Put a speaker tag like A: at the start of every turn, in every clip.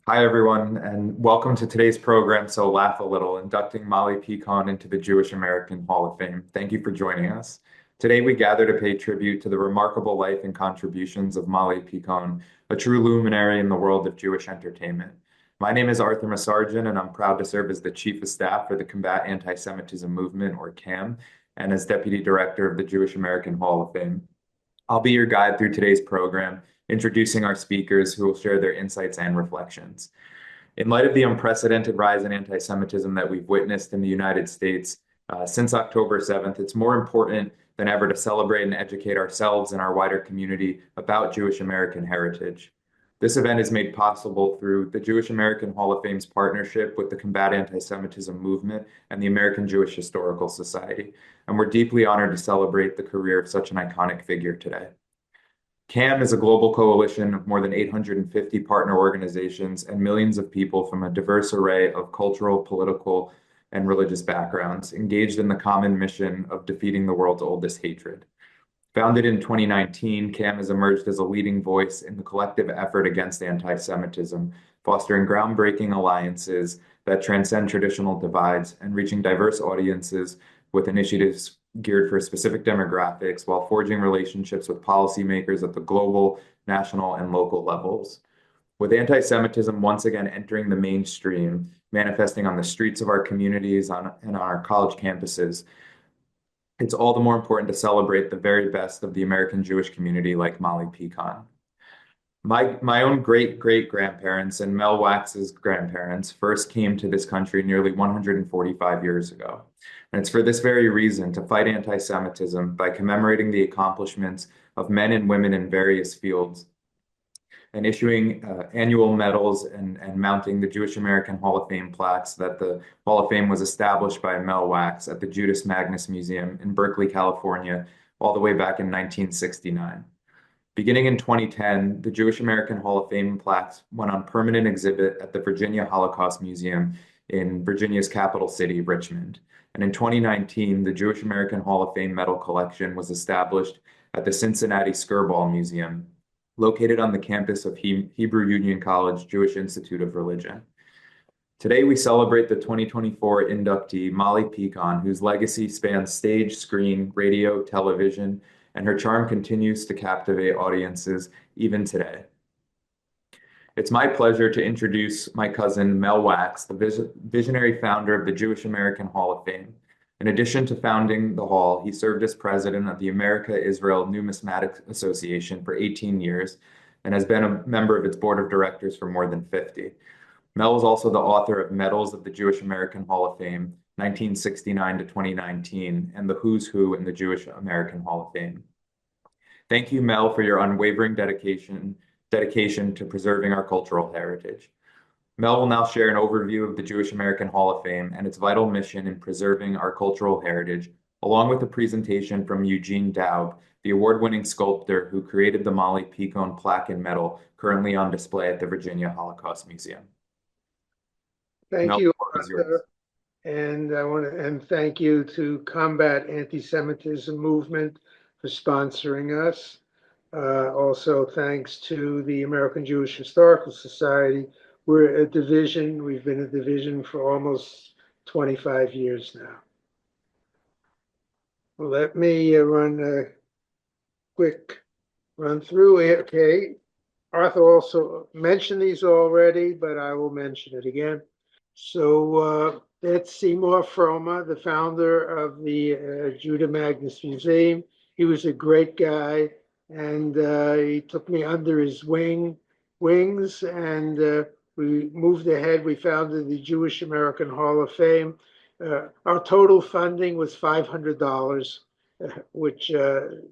A: Hi, everyone, and welcome to today's program, So Laugh a Little, inducting Molly Picon into the Jewish American Hall of Fame. Thank you for joining us. Today, we gather to pay tribute to the remarkable life and contributions of Molly Picon, a true luminary in the world of Jewish entertainment. My name is Arthur Masarjan, and I'm proud to serve as the Chief of Staff for the Combat Antisemitism Movement, or CAM, and as Deputy Director of the Jewish American Hall of Fame. I'll be your guide through today's program, introducing our speakers who will share their insights and reflections. In light of the unprecedented rise in anti-Semitism that we've witnessed in the United States since October 7th, it's more important than ever to celebrate and educate ourselves and our wider community about Jewish American heritage. This event is made possible through the Jewish American Hall of Fame's partnership with the Combat Antisemitism Movement and the American Jewish Historical Society, and we're deeply honored to celebrate the career of such an iconic figure today. CAM is a global coalition of more than 850 partner organizations and millions of people from a diverse array of cultural, political, and religious backgrounds engaged in the common mission of defeating the world's oldest hatred. Founded in 2019, CAM has emerged as a leading voice in the collective effort against anti-Semitism, fostering groundbreaking alliances that transcend traditional divides and reaching diverse audiences with initiatives geared for specific demographics while forging relationships with policymakers at the global, national, and local levels. With anti-Semitism once again entering the mainstream, manifesting on the streets of our communities and on our college campuses, it's all the more important to celebrate the very best of the American Jewish community like Molly Picon. My own great-great-grandparents and Mel Wax's grandparents first came to this country nearly 145 years ago. And it's for this very reason to fight anti-Semitism by commemorating the accomplishments of men and women in various fields and issuing annual medals and mounting the Jewish American Hall of Fame plaques that the Hall of Fame was established by Mel Wax at the Judas Magnus Museum in Berkeley, California, all the way back in 1969. Beginning in 2010, the Jewish American Hall of Fame plaques went on permanent exhibit at the Virginia Holocaust Museum in Virginia's capital city, Richmond. And in 2019, the Jewish American Hall of Fame medal collection was established at the Cincinnati Skirball Museum, located on the campus of Hebrew Union College Jewish Institute of Religion. Today, we celebrate the 2024 inductee, Molly Picon, whose legacy spans stage, screen, radio, television, and her charm continues to captivate audiences even today. It's my pleasure to introduce my cousin, Mel Wax, the visionary founder of the Jewish American Hall of Fame. In addition to founding the hall, he served as president of the America-Israel Numismatic Association for 18 years and has been a member of its board of directors for more than 50. Mel is also the author of Medals of the Jewish American Hall of Fame, 1969 to 2019, and the Who's Who in the Jewish American Hall of Fame. Thank you, Mel, for your unwavering dedication to preserving our cultural heritage. Mel will now share an overview of the Jewish American Hall of Fame and its vital mission in preserving our cultural heritage, along with a presentation from Eugene Daub, the award-winning sculptor who created the Molly Picon plaque and medal currently on display at the Virginia Holocaust Museum.
B: Thank
A: Mel,
B: you,
A: the floor is yours.
B: Arthur. And I want to thank you to Combat Antisemitism Movement for sponsoring us. Also, thanks to the American Jewish Historical Society. We're a division. We've been a division for almost 25 years now. Let me run a quick run through it. Okay. Arthur also mentioned these already, but I will mention it again. So that's Seymour Froma, the founder of the Judah Magnus Museum. He was a great guy, and he took me under his wings, and we moved ahead. We founded the Jewish American Hall of Fame. Our total funding was $500, which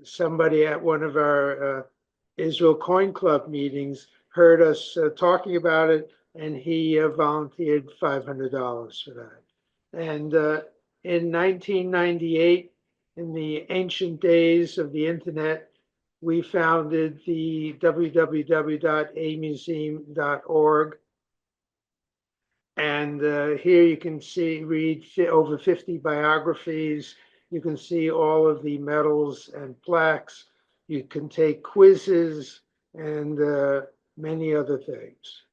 B: somebody at one of our Israel Coin Club meetings heard us talking about it, and he volunteered $500 for that. And in 1998, in the ancient days of the internet, we founded the www.amuseum.org. And here you can read over 50 biographies. You can see all of the medals and plaques. You can take quizzes and many other things.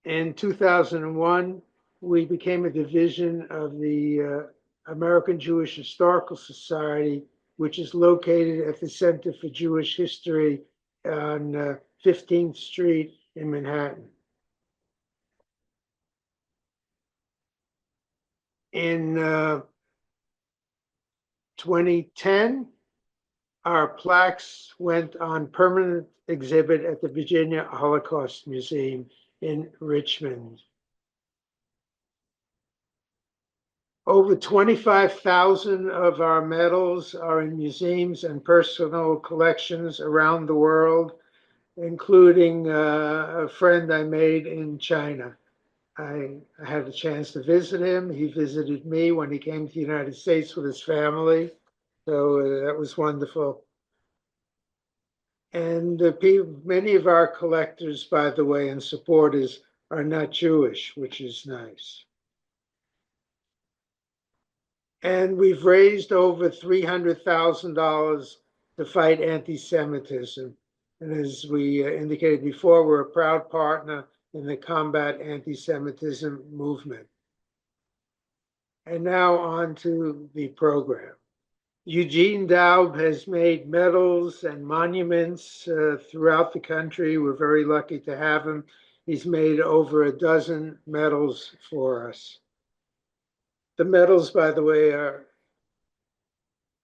B: In 2001, we became a division of the American Jewish Historical Society, which is located at the Center for Jewish History on 15th Street in Manhattan. In 2010, our plaques went on permanent exhibit at the Virginia Holocaust Museum in Richmond. Over 25,000 of our medals are in museums and personal collections around the world, including a friend I made in China. I had a chance to visit him. He visited me when he came to the United States with his family. So that was wonderful. And many of our collectors, by the way, and supporters are not Jewish, which is nice. And we've raised over $300,000 to fight anti-Semitism. And as we indicated before, we're a proud partner in the Combat Antisemitism Movement. And now on to the program. Eugene Daub has made medals and monuments throughout the country. We're very lucky to have him. He's made over a dozen medals for us. The medals, by the way, are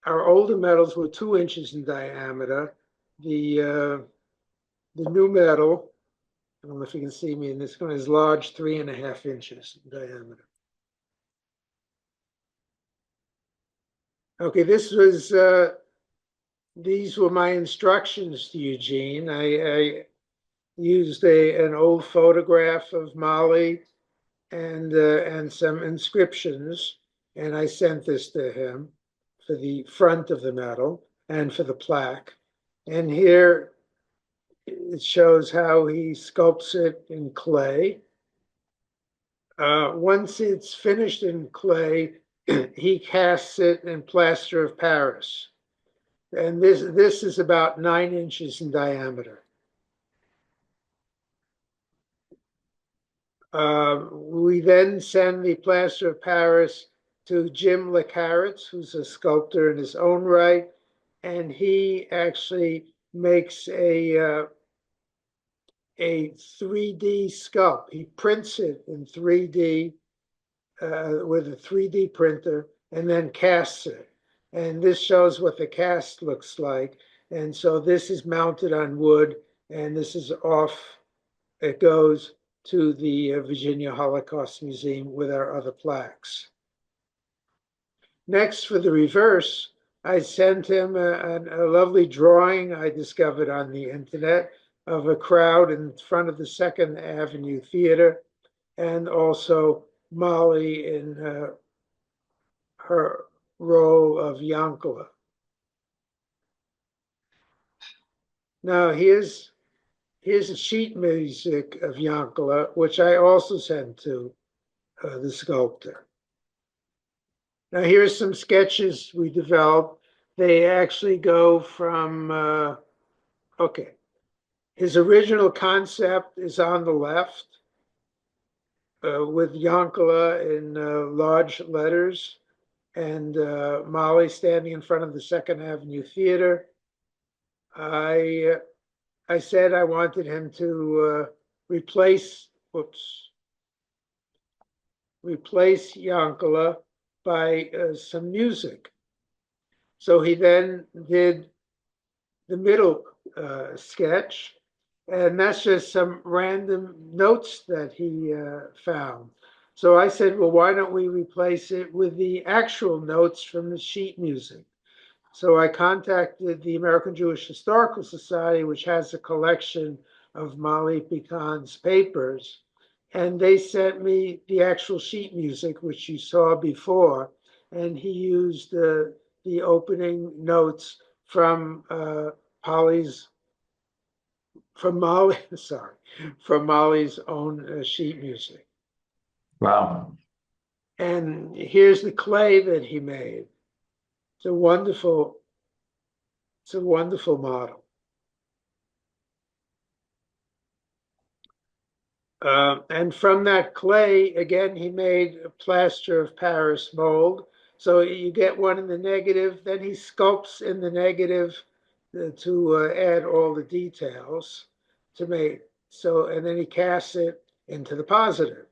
B: our older medals were 2 inches in diameter. The new medal, I don't know if you can see me in this one, is large, 3.5 inches in diameter. Okay, these were my instructions to Eugene. I used an old photograph of Mali and some inscriptions, and I sent this to him for the front of the medal and for the plaque. And here it shows how he sculpts it in clay. Once it's finished in clay, he casts it in plaster of Paris. And this is about 9 inches in diameter. We then send the plaster of Paris to Jim LeCarrots, who's a sculptor in his own right, and he actually makes a 3D sculpt. He prints it in 3D with a 3D printer and then casts it. And this shows what the cast looks like. And so this is mounted on wood, and this is off. It goes to the Virginia Holocaust Museum with our other plaques. Next, for the reverse, I sent him a lovely drawing I discovered on the internet of a crowd in front of the Second Avenue Theater, and also Molly in her role of Yankala. Now here's a sheet music of Yankala, which I also sent to the sculptor. Now here's some sketches we developed. They actually go from, okay, his original concept is on the left with Yankala in large letters and Molly standing in front of the Second Avenue Theater. I said I wanted him to replace Yankala by some music. So he then did the middle sketch, and that's just some random notes that he found. So I said, well, why don't we replace it with the actual notes from the sheet music? So I contacted the American Jewish Historical Society, which has a collection of Mali Picon's papers, and they sent me the actual sheet music, which you saw before, and he used the opening notes from from Mali's own sheet music.
A: Wow.
B: And here's the clay that he made. It's a wonderful model. And from that clay, again, he made a plaster of Paris mold. So you get one in the negative, then he sculpts in the negative to add all the details to make. So, and then he casts it into the positive.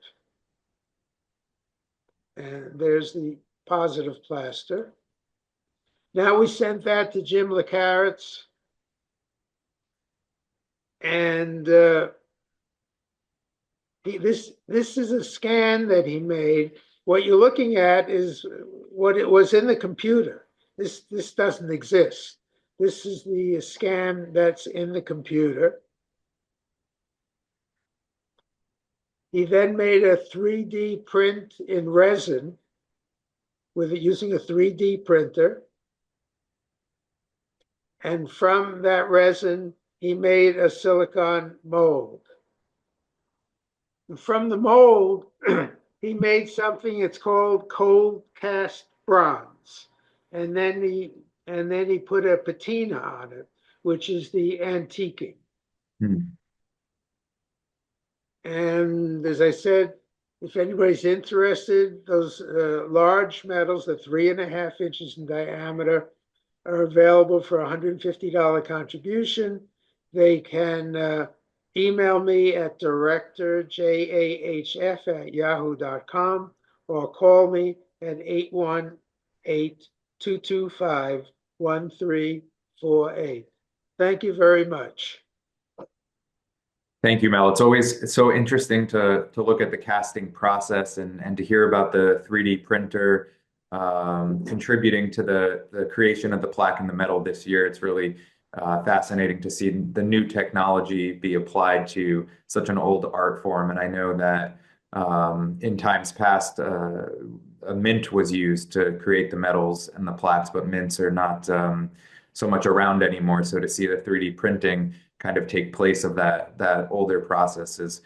B: And there's the positive plaster. Now we sent that to Jim LeCarret's, and this is a scan that he made. What you're looking at is what it was in the computer. This doesn't exist. This is the scan that's in the computer. He then made a 3D print in resin with using a 3D printer. And from that resin, he made a silicon mold. And from the mold, he made something it's called cold cast bronze. And then he put a patina on it, which is the antiquing.
A: Hmm.
B: And as I said, if anybody's interested, those large metals, the 3.5 inches in diameter, are available for $150 contribution. They can email me at directorjahf@yahoo.com or call me at 818-225-1348. Thank you very much.
A: Thank you, Mel. It's so interesting to look at the casting process and to hear about the 3D printer contributing to the creation of the plaque and the metal this year. It's really fascinating to see the new technology be applied to such an old art form. And I know that in times past, a mint was used to create the metals and the plaques, but mints are not so much around anymore. So to see the 3D printing kind of take place of that older process is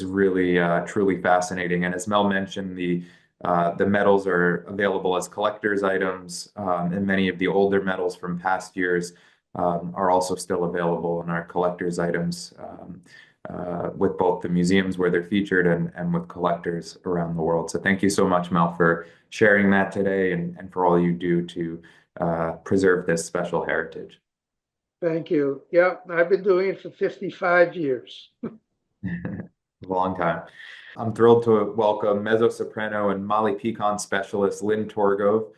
A: really truly fascinating. And as Mel mentioned, the metals are available as collector's items, and many of the older metals from past years are also still available in our collector's items with both the museums where they're featured and with collectors around the world. So thank you so much, Mel, for sharing that today and for all you do to preserve this special heritage.
B: Thank you. Yeah, I've been doing it for 55 years.
A: A long time. I'm thrilled to welcome mezzo-soprano and Molly Picon specialist Lynn Torgove.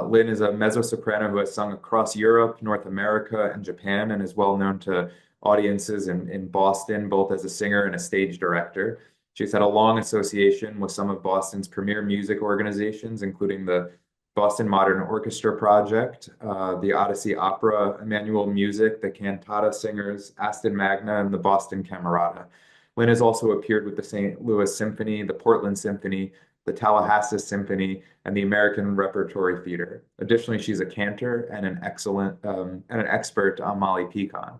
A: Lynn is a mezzo-soprano who has sung across Europe, North America, and Japan, and is well known to audiences in Boston, both as a singer and a stage director. She's had a long association with some of Boston's premier music organizations, including the Boston Modern Orchestra Project, the Odyssey Opera, Emmanuel Music, the Cantata Singers, Aston Magna, and the Boston Camerata. Lynn has also appeared with the St. Louis Symphony, the Portland Symphony, the Tallahassee Symphony, and the American Repertory Theater. Additionally, she's a cantor and an expert on Molly Picon.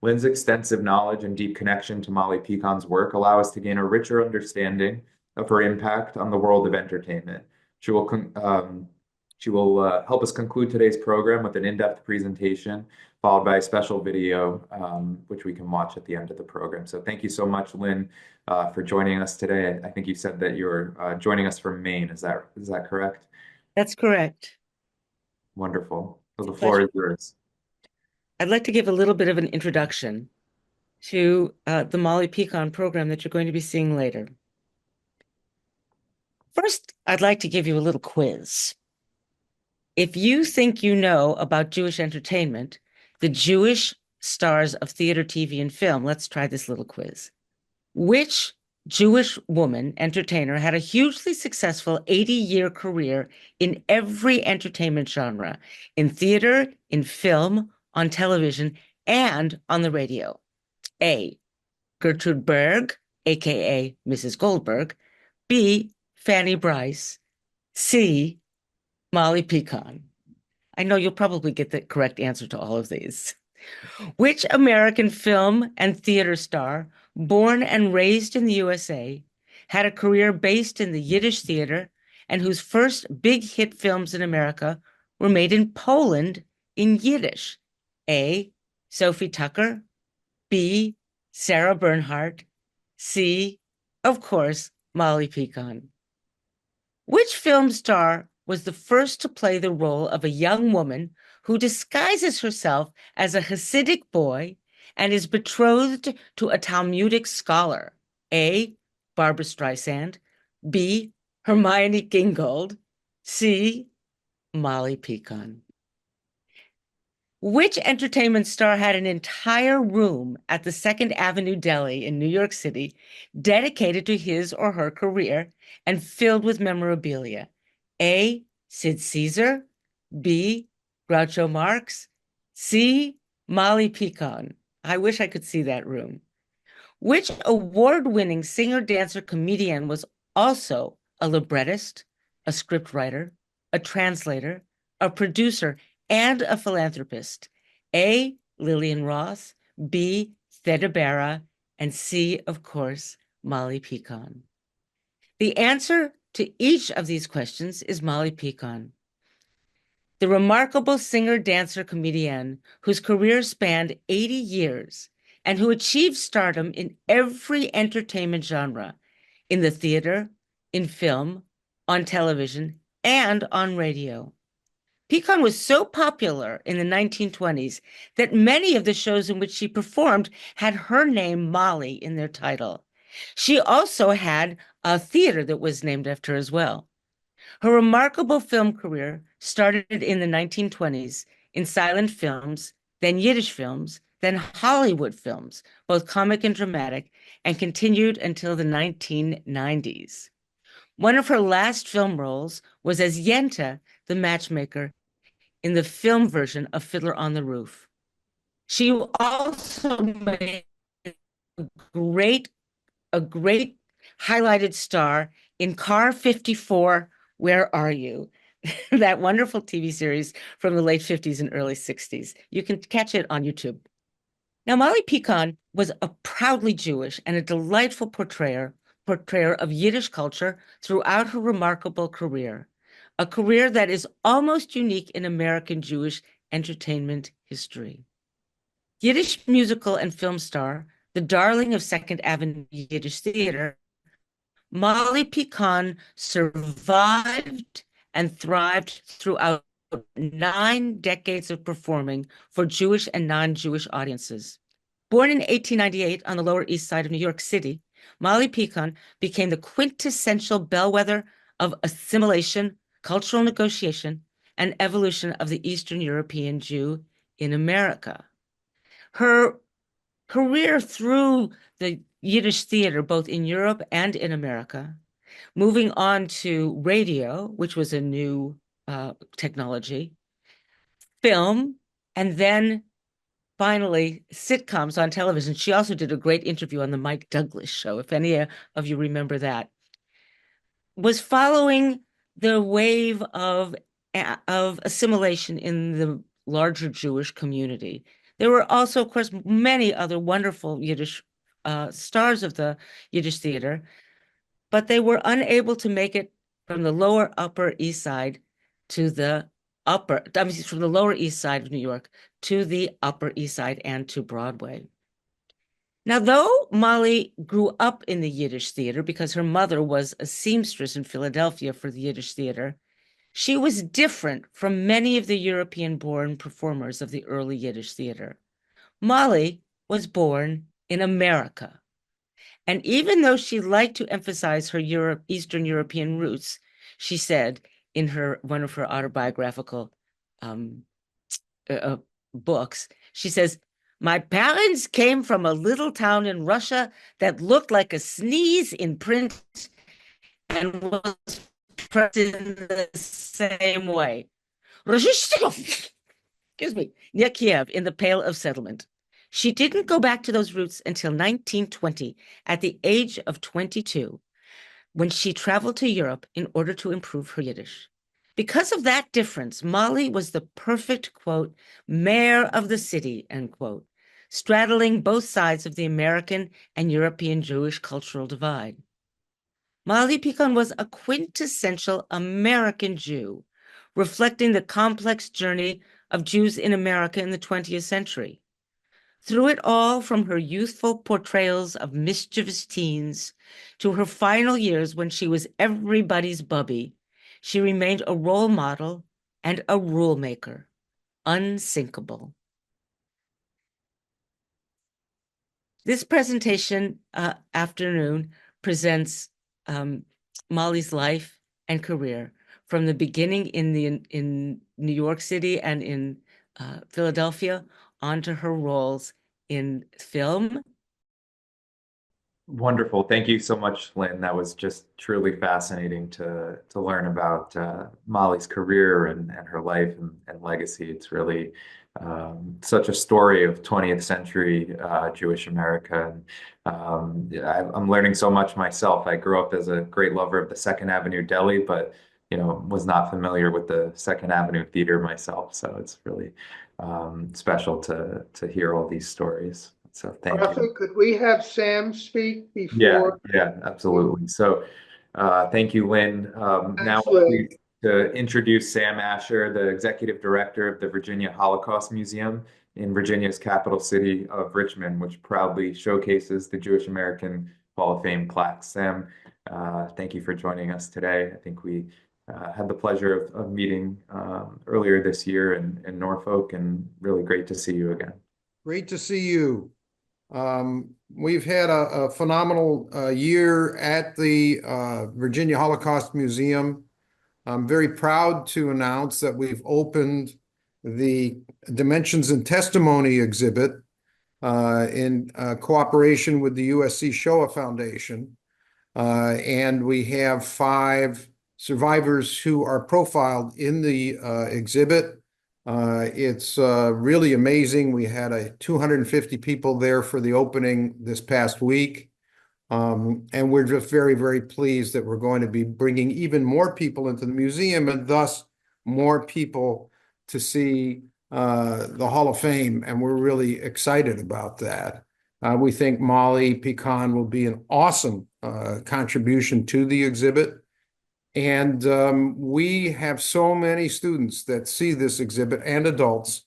A: Lynn's extensive knowledge and deep connection to Molly Picon's work allow us to gain a richer understanding of her impact on the world of entertainment. She will help us conclude today's program with an in-depth presentation, followed by a special video, which we can watch at the end of the program. So thank you so much, Lynn, for joining us today. I think you said that you're joining us from Maine. Is that correct?
C: That's correct.
A: Wonderful. So the floor is yours.
C: I'd like to give a little bit of an introduction to the Molly Picon program that you're going to be seeing later. First, I'd like to give you a little quiz. If you think you know about Jewish entertainment, the Jewish stars of theater, TV, and film, let's try this little quiz. Which Jewish woman entertainer had a hugely successful 80-year career in every entertainment genre, in theater, in film, on television, and on the radio? A, Gertrude Berg, aka Mrs. Goldberg. B, Fanny Brice. C, Molly Picon. I know you'll probably get the correct answer to all of these. Which American film and theater star, born and raised in the USA, had a career based in the Yiddish theater and whose first big hit films in America were made in Poland in Yiddish? A, Sophie Tucker. B, Sarah Bernhardt. C, Of course, Molly Picon. Which film star was the first to play the role of a young woman who disguises herself as a Hasidic boy and is betrothed to a Talmudic scholar? A. Barbara Streisand, B. Hermione Gingold, C. Molly Picon. Which entertainment star had an entire room at the Second Avenue Deli in New York City dedicated to his or her career and filled with memorabilia? A. Sid Caesar, B. Groucho Marx, C. Molly Picon. I wish I could see that room. Which award-winning singer, dancer, comedian was also a librettist, a scriptwriter, a translator, a producer, and a philanthropist? A. Lillian Ross, B. Theda Bara, and C, of course, Molly Picon. The answer to each of these questions is Molly Picon, the remarkable singer, dancer, comedian whose career spanned 80 years and who achieved stardom in every entertainment genre, in the theater, in film, on television, and on radio. Picon was so popular in the 1920s that many of the shows in which she performed had her name, Molly, in their title. She also had a theater that was named after her as well. Her remarkable film career started in the 1920s in silent films, then Yiddish films, then Hollywood films, both comic and dramatic, and continued until the 1990s. One of her last film roles was as Yenta, the matchmaker, in the film version of Fiddler on the Roof. She also made great a great highlighted star in Car 54, Where Are You? That wonderful TV series from the late 50s and early 60s. You can catch it on YouTube. Now, Molly Picon was a proudly Jewish and a delightful portrayer of Yiddish culture throughout her remarkable career, a career that is almost unique in American Jewish entertainment history. Yiddish musical and film star, the darling of Second Avenue Yiddish theater, Molly Picon survived and thrived throughout 9 decades of performing for Jewish and non-Jewish audiences. Born in 1898 on the Lower East Side of New York City, Molly Picon became the quintessential bellwether of assimilation, cultural negotiation, and evolution of the Eastern European Jew in America. Her career through the Yiddish theater, both in Europe and in America, moving on to radio, which was a new technology, film, and then finally sitcoms on television. She also did a great interview on the Mike Douglas show, if any of you remember that, was following the wave of assimilation in the larger Jewish community. There were also, of course, many other wonderful Yiddish stars of the Yiddish theater, but they were unable to make it from the Upper East Side to the from the Lower East Side of New York to the Upper East Side and to Broadway. Now, though Molly grew up in the Yiddish theater because her mother was a seamstress in Philadelphia for the Yiddish theater, she was different from many of the European-born performers of the early Yiddish theater. Molly was born in America. And even though she liked to emphasize her Eastern European roots, she said in one of her autobiographical books, she says, "My parents came from a little town in Russia that looked like a sneeze in print and was pressed in the same way. Excuse me, near Kiev in the Pale of Settlement." She didn't go back to those roots until 1920, at the age of 22, when she traveled to Europe in order to improve her Yiddish. Because of that difference, Molly was the perfect, quote, mayor of the city, end quote, straddling both sides of the American and European Jewish cultural divide. Molly Picon was a quintessential American Jew, reflecting the complex journey of Jews in America in the 20th century. Through it all, from her youthful portrayals of mischievous teens to her final years when she was everybody's bubby, she remained a role model and a rule maker, unsinkable. This presentation afternoon presents Molly's life and career from the beginning in New York City and in Philadelphia onto her roles in film.
A: Wonderful. Thank you so much, Lynn. That was just truly fascinating to learn about Molly's career and her life and legacy. It's really such a story of 20th century Jewish America. And yeah, I'm learning so much myself. I grew up as a great lover of the Second Avenue Deli, but was not familiar with the Second Avenue Theater myself. So it's really special to hear all these stories. So thank you.
B: Arthur, could we have Sam speak
A: Yeah,
B: before?
A: yeah, absolutely. So, thank you, Lynn. Now
B: Thanks,
A: I'm
B: Lynn.
A: pleased to introduce Sam Asher, the Executive Director of the Virginia Holocaust Museum in Virginia's capital city of Richmond, which proudly showcases the Jewish American Hall of Fame plaques. Sam, thank you for joining us today. I think we had the pleasure of meeting earlier this year in Norfolk, and really great to see you again.
D: Great to see you. We've had a phenomenal year at the Virginia Holocaust Museum. I'm very proud to announce that we've opened the Dimensions and Testimony exhibit in cooperation with the USC Shoah Foundation. And we have 5 survivors who are profiled in the exhibit. It's really amazing. We had 250 people there for the opening this past week. And we're just very, very pleased that we're going to be bringing even more people into the museum and thus more people to see the Hall of Fame. And we're really excited about that. We think Molly Picon will be an awesome contribution to the exhibit. And we have so many students that see this exhibit and adults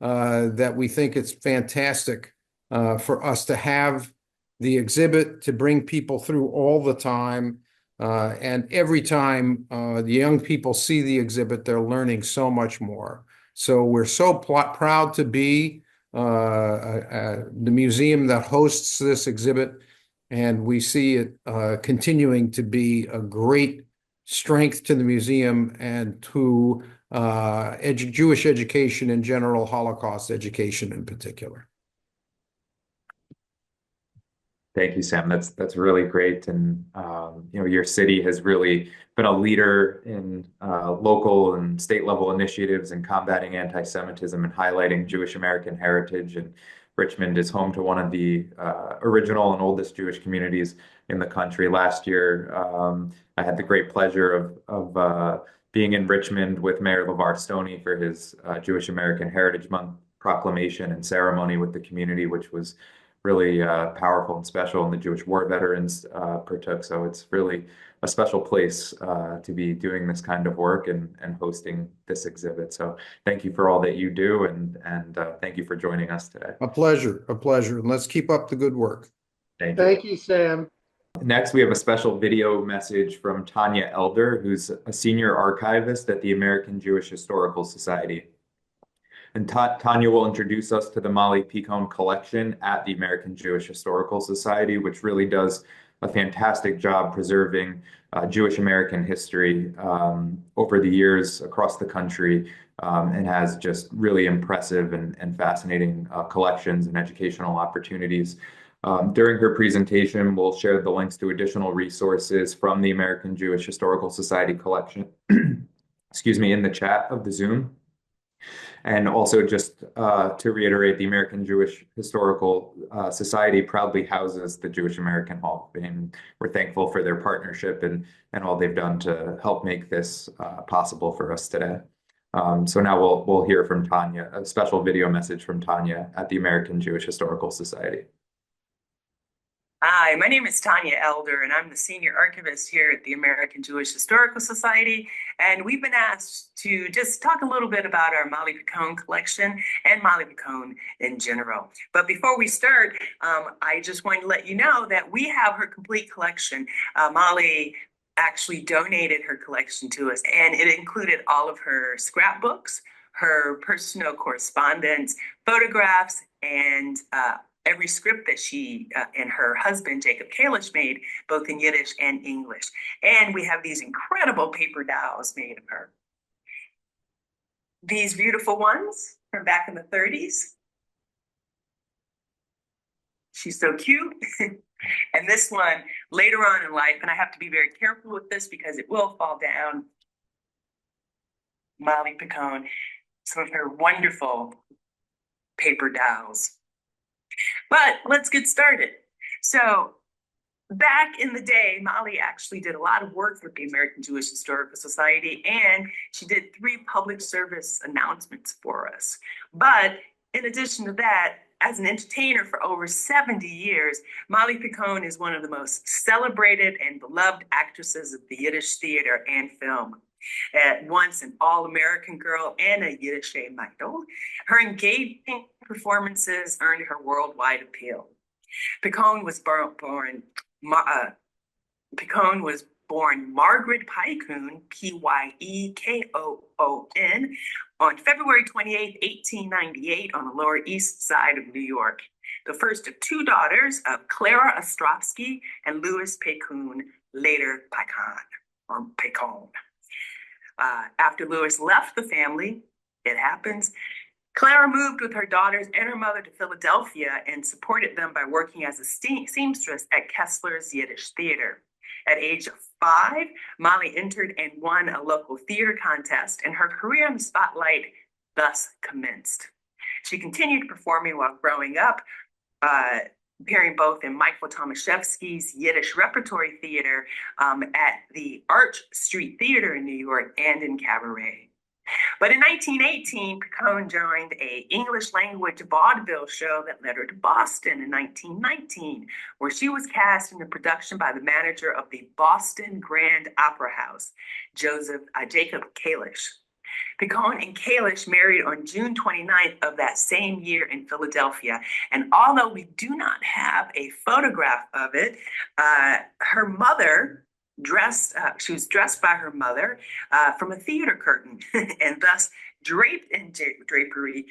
D: that we think it's fantastic for us to have the exhibit to bring people through all the time. And every time the young people see the exhibit, they're learning so much more. So we're so proud to be the museum that hosts this exhibit. And we see it continuing to be a great strength to the museum and to Jewish education in general, Holocaust education in particular.
A: Thank you, Sam. That's really great. And your city has really been a leader in local and state level initiatives in combating anti-Semitism and highlighting Jewish American heritage. And Richmond is home to one of the original and oldest Jewish communities in the country. Last year, I had the great pleasure of being in Richmond with Mayor LeVar Stoney for his Jewish American Heritage Month proclamation and ceremony with the community, which was really powerful and special, and the Jewish war veterans partook. So it's really a special place to be doing this kind of work and hosting this exhibit. So thank you for all that you do, and thank you for joining us today.
D: A pleasure, a pleasure. And let's keep up the good work.
A: Thank you.
B: Thank you, Sam.
A: Next, we have a special video message from Tanya Elder, who's a senior archivist at the American Jewish Historical Society. And Tanya will introduce us to the Molly Picon collection at the American Jewish Historical Society, which really does a fantastic job preserving Jewish American history over the years across the country, and has just really impressive and fascinating collections and educational opportunities. During her presentation, we'll share the links to additional resources from the American Jewish Historical Society collection, excuse me, in the chat of the Zoom. And also just to reiterate, the American Jewish Historical Society proudly houses the Jewish American Hall of Fame. We're thankful for their partnership and all they've done to help make this possible for us today. So now we'll hear from Tanya, a special video message from Tanya at the American Jewish Historical Society.
E: Hi, my name is Tanya Elder, and I'm the senior archivist here at the American Jewish Historical Society. And we've been asked to just talk a little bit about our Molly Picon collection and Molly Picon in general. But before we start, I just want to let you know that we have her complete collection. Molly actually donated her collection to us, and it included all of her scrapbooks, her personal correspondence, photographs, and every script that she and her husband, Jacob Kalish, made, both in Yiddish and English. And we have these incredible paper dolls made of her. These beautiful ones from back in the 30s. She's so cute. And this one later on in life, and I have to be very careful with this because it will fall down. Molly Picon, some of her wonderful paper dolls. But let's get started. So back in the day, Molly actually did a lot of work with the American Jewish Historical Society, and she did 3 public service announcements for us. But in addition to that, as an entertainer for over 70 years, Molly Picon is one of the most celebrated and beloved actresses of the Yiddish theater and film. At once an all-American girl and a Yiddish idol, her engaging performances earned her worldwide appeal. Picon was born Margaret Picon, Pyekoon, on February 28, 1898, on the Lower East Side of New York. The first of 2 daughters of Clara Ostrovsky and Louis Picon, later Picon. After Louis left the family, it happens, Clara moved with her daughters and her mother to Philadelphia and supported them by working as a seamstress at Kessler's Yiddish Theater. At age of 5, Molly entered and won a local theater contest, and her career in the spotlight thus commenced. She continued performing while growing up, appearing both in Michael Tomaszewski's Yiddish Repertory Theater at the Arch Street Theater in New York and in cabaret. But in 1918, Picon joined an English language vaudeville show that led her to Boston in 1919, where she was cast in a production by the manager of the Boston Grand Opera House, Jacob Kalish. Picon and Kalish married on June 29th of that same year in Philadelphia. And although we do not have a photograph of it, her mother she was dressed by her mother from a theater curtain, and thus draped in drapery,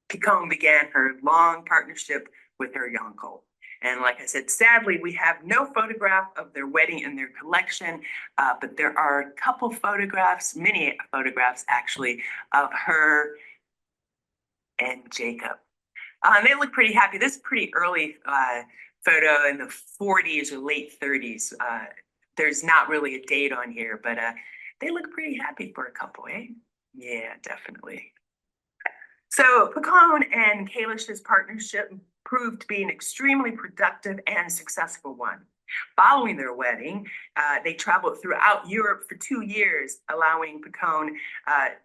E: Picon began her long partnership with her uncle. And like I said, sadly, we have no photograph of their wedding in their collection, but there are a couple photographs, many photographs actually, of her and Jacob. They look pretty happy. This is pretty early photo in the 40s or late 30s. There's not really a date on here, but they look pretty happy for a couple, eh? Yeah, definitely. So Picon and Kalish's partnership proved to be an extremely productive and successful one. Following their wedding, they traveled throughout Europe for 2 years, allowing Picon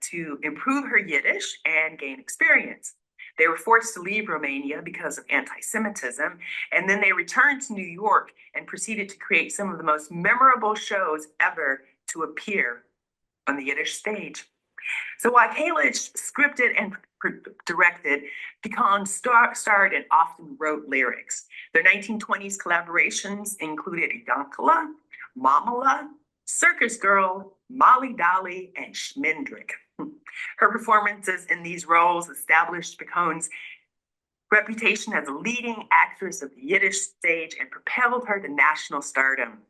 E: to improve her Yiddish and gain experience. They were forced to leave Romania because of anti-Semitism, and then they returned to New York and proceeded to create some of the most memorable shows ever to appear on the Yiddish stage. So while Kalish scripted and directed, Picon starred and often wrote lyrics. Their 1920s collaborations included Yonkala, Mamala, Circus Girl, Molly Dolly, and Schmendrick. Her performances in these roles established Picon's reputation as a leading actress of the Yiddish stage and propelled her to national stardom.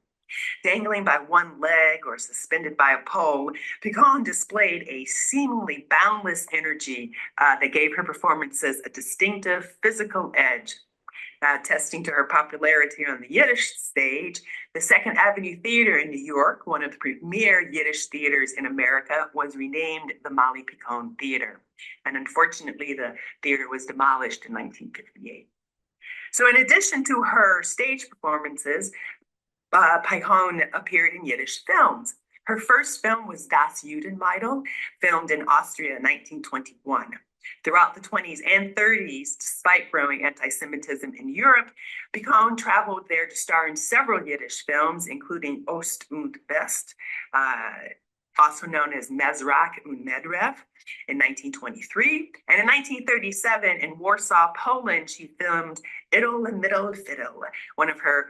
E: Dangling by one leg or suspended by a pole, Picon displayed a seemingly boundless energy that gave her performances a distinctive physical edge. Attesting to her popularity on the Yiddish stage, the Second Avenue Theater in New York, one of the premier Yiddish theaters in America, was renamed the Molly Picon Theater. And unfortunately, the theater was demolished in 1958. So in addition to her stage performances, Picon appeared in Yiddish films. Her first film was Das Judenmädel, filmed in Austria in 1921. Throughout the 20s and 30s, despite growing anti-Semitism in Europe, Picon traveled there to star in several Yiddish films, including Ost und West, also known as Mezrach und Medrev, in 1923. And in 1937, in Warsaw, Poland, she filmed Idyll and Middle Fiddle, one of her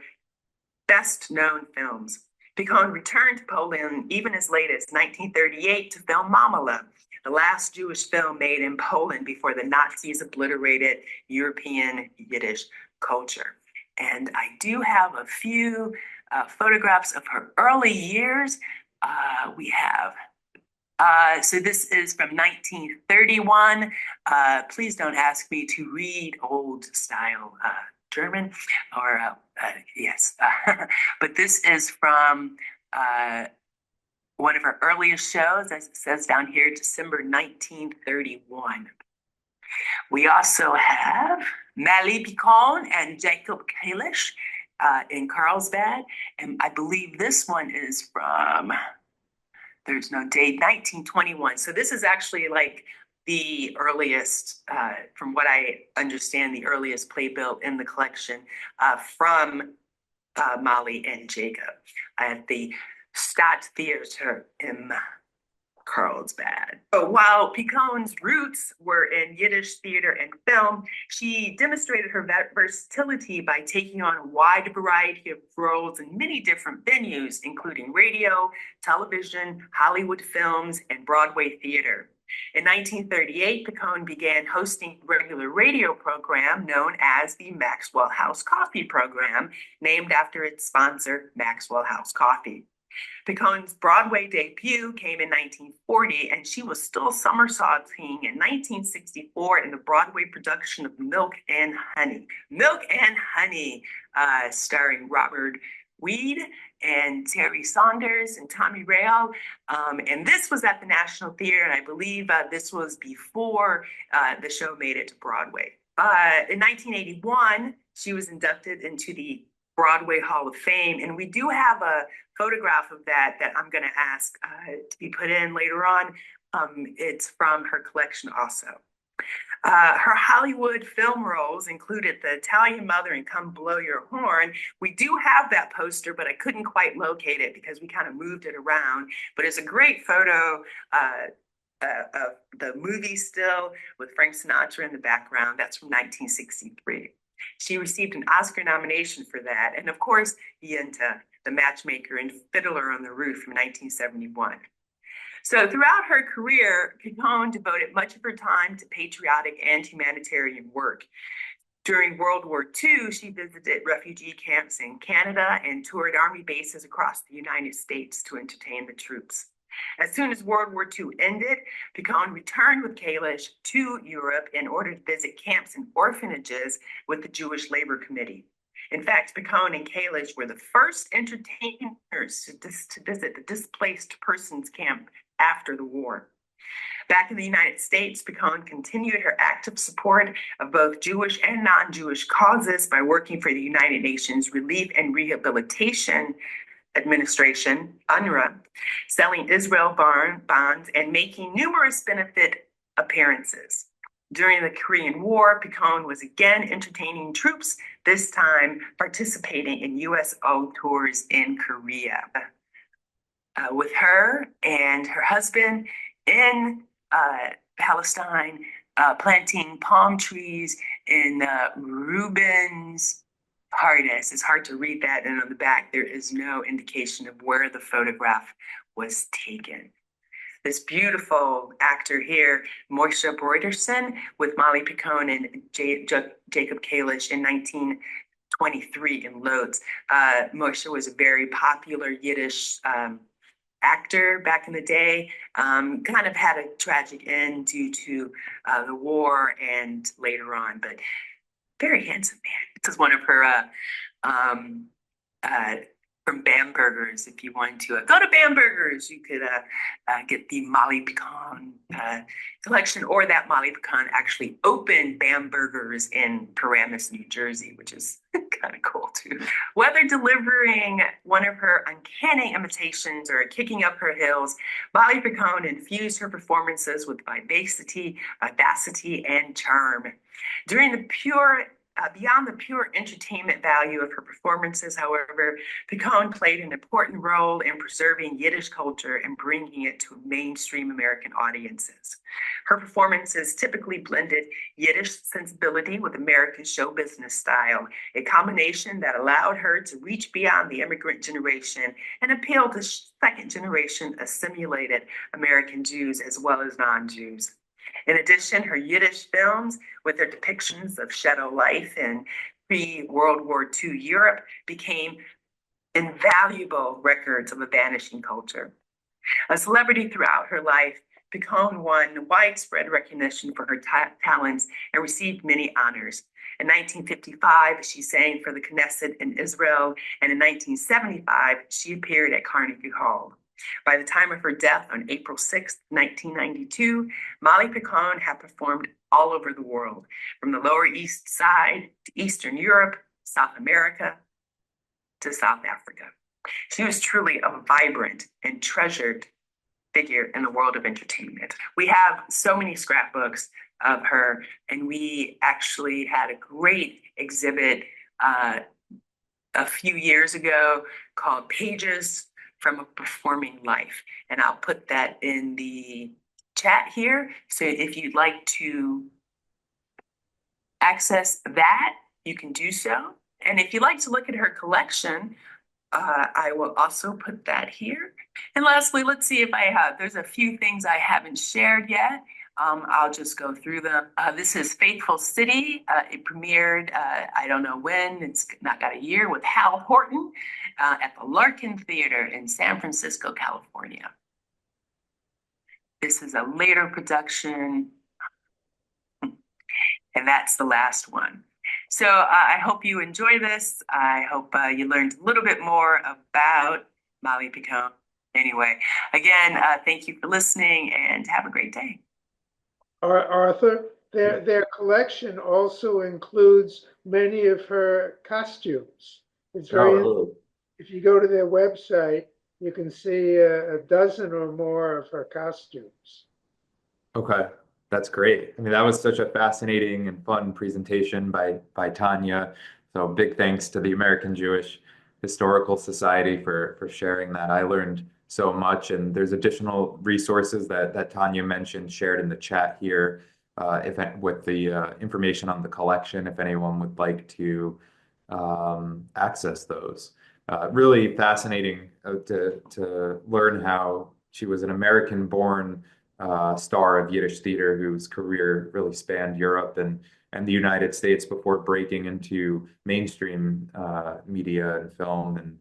E: best-known films. Picon returned to Poland even as late as 1938 to film Mamala, the last Jewish film made in Poland before the Nazis obliterated European Yiddish culture. And I do have a few photographs of her early years. So this is from 1931. Please don't ask me to read old style German, or yes, but this is from one of her earliest shows, as it says down here, December 1931. We also have Mali Picon and Jacob Kalish in Carlsbad, and I believe this one is from, there's no date, 1921. So this is actually like the earliest, from what I understand, the earliest playbill in the collection from Mali and Jacob at the Staatstheater in Carlsbad. So while Picon's roots were in Yiddish theater and film, she demonstrated her versatility by taking on a wide variety of roles in many different venues, including radio, television, Hollywood films, and Broadway theater. In 1938, Picon began hosting a regular radio program known as the Maxwell House Coffee Program, named after its sponsor, Maxwell House Coffee. Picon's Broadway debut came in 1940, and she was still somersaulting in 1964 in the Broadway production of Milk and Honey. Milk and Honey, starring Robert Weed and Terry Saunders and Tommy Rayl. And this was at the National Theater, and I believe this was before the show made it to Broadway. In 1981, she was inducted into the Broadway Hall of Fame, and we do have a photograph of that I'm going to ask to be put in later on. It's from her collection also. Her Hollywood film roles included The Italian Mother and Come Blow Your Horn. We do have that poster, but I couldn't quite locate it because we kind of moved it around. But it's a great photo of the movie still with Frank Sinatra in the background. That's from 1963. She received an Oscar nomination for that. And of course, Yenta, the Matchmaker and Fiddler on the Roof from 1971. So throughout her career, Picon devoted much of her time to patriotic and humanitarian work. During World War II, she visited refugee camps in Canada and toured army bases across the United States to entertain the troops. As soon as World War II ended, Picon returned with Kalish to Europe in order to visit camps and orphanages with the Jewish Labor Committee. In fact, Picon and Kalish were the first entertainers to visit the displaced persons camp after the war. Back in the United States, Picon continued her active support of both Jewish and non-Jewish causes by working for the United Nations Relief and Rehabilitation Administration, UNRWA, selling Israel bonds, and making numerous benefit appearances. During the Korean War, Picon was again entertaining troops, this time participating in USO tours in Korea. With her and her husband in Palestine, planting palm trees in Rubens Pardes. It's hard to read that, and on the back there is no indication of where the photograph was taken. This beautiful actor here, Moshe Broiderson, with Molly Picon and Jacob Kalish in 1923 in Lodz. Moshe was a very popular Yiddish actor back in the day, kind of had a tragic end due to the war and later on, but very handsome man. This is one of her from Bamberger's. If you want to go to Bamberger's, you could get the Molly Picon collection, or that Molly Picon actually opened Bamberger's in Paramus, New Jersey, which is kind of cool too. Whether delivering one of her uncanny imitations or kicking up her heels, Molly Picon infused her performances with vivacity, audacity, and charm. Beyond the pure entertainment value of her performances, however, Picon played an important role in preserving Yiddish culture and bringing it to mainstream American audiences. Her performances typically blended Yiddish sensibility with American show business style, a combination that allowed her to reach beyond the immigrant generation and appeal to second generation assimilated American Jews as well as non-Jews. In addition, her Yiddish films, with their depictions of shadow life in pre-World War II Europe, became invaluable records of a vanishing culture. A celebrity throughout her life, Picon won widespread recognition for her talents and received many honors. In 1955, she sang for the Knesset in Israel, and in 1975, she appeared at Carnegie Hall. By the time of her death on April 6, 1992, Molly Picon had performed all over the world, from the Lower East Side to Eastern Europe, South America, to South Africa. She was truly a vibrant and treasured figure in the world of entertainment. We have so many scrapbooks of her, and we actually had a great exhibit a few years ago called Pages from a Performing Life. And I'll put that in the chat here. So if you'd like to access that, you can do so. And if you'd like to look at her collection, I will also put that here. And lastly, let's see if I have, there's a few things I haven't shared yet. I'll just go through them. This is Faithful City. It premiered, I don't know when, it's not got a year, with Hal Horton at the Larkin Theater in San Francisco, California. This is a later production, and that's the last one. So I hope you enjoy this. I hope you learned a little bit more about Molly Picon. Anyway, again, thank you for listening and have a great day.
B: Arthur, their collection also includes many of her costumes. It's very, if you go to their website, you can see a dozen or more of her costumes.
A: Okay, that's great. I mean, that was such a fascinating and fun presentation by Tanya. So big thanks to the American Jewish Historical Society for sharing that. I learned so much, and there's additional resources that Tanya mentioned shared in the chat here, with the information on the collection, if anyone would like to access those. Really fascinating to learn how she was an American-born star of Yiddish theater whose career really spanned Europe and the United States before breaking into mainstream media and film and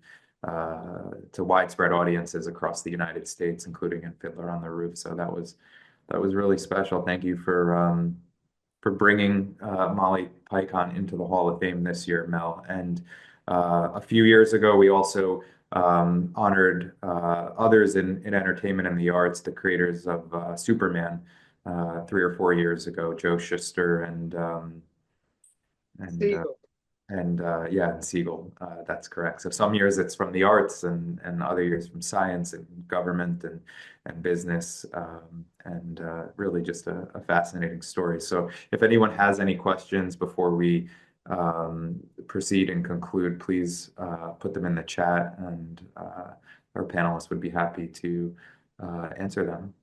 A: to widespread audiences across the United States, including in Fiddler on the Roof. So that was really special. Thank you for bringing Molly Picon into the Hall of Fame this year, Mel. And a few years ago, we also honored others in entertainment and the arts, the creators of Superman, 3 or 4 years ago, Joe Shuster and
B: Siegel.
A: And Siegel. That's correct. So some years it's from the arts and other years from science and government and business, and really just a fascinating story. So if anyone has any questions before we proceed and conclude, please put them in the chat, and our panelists would be happy to answer them.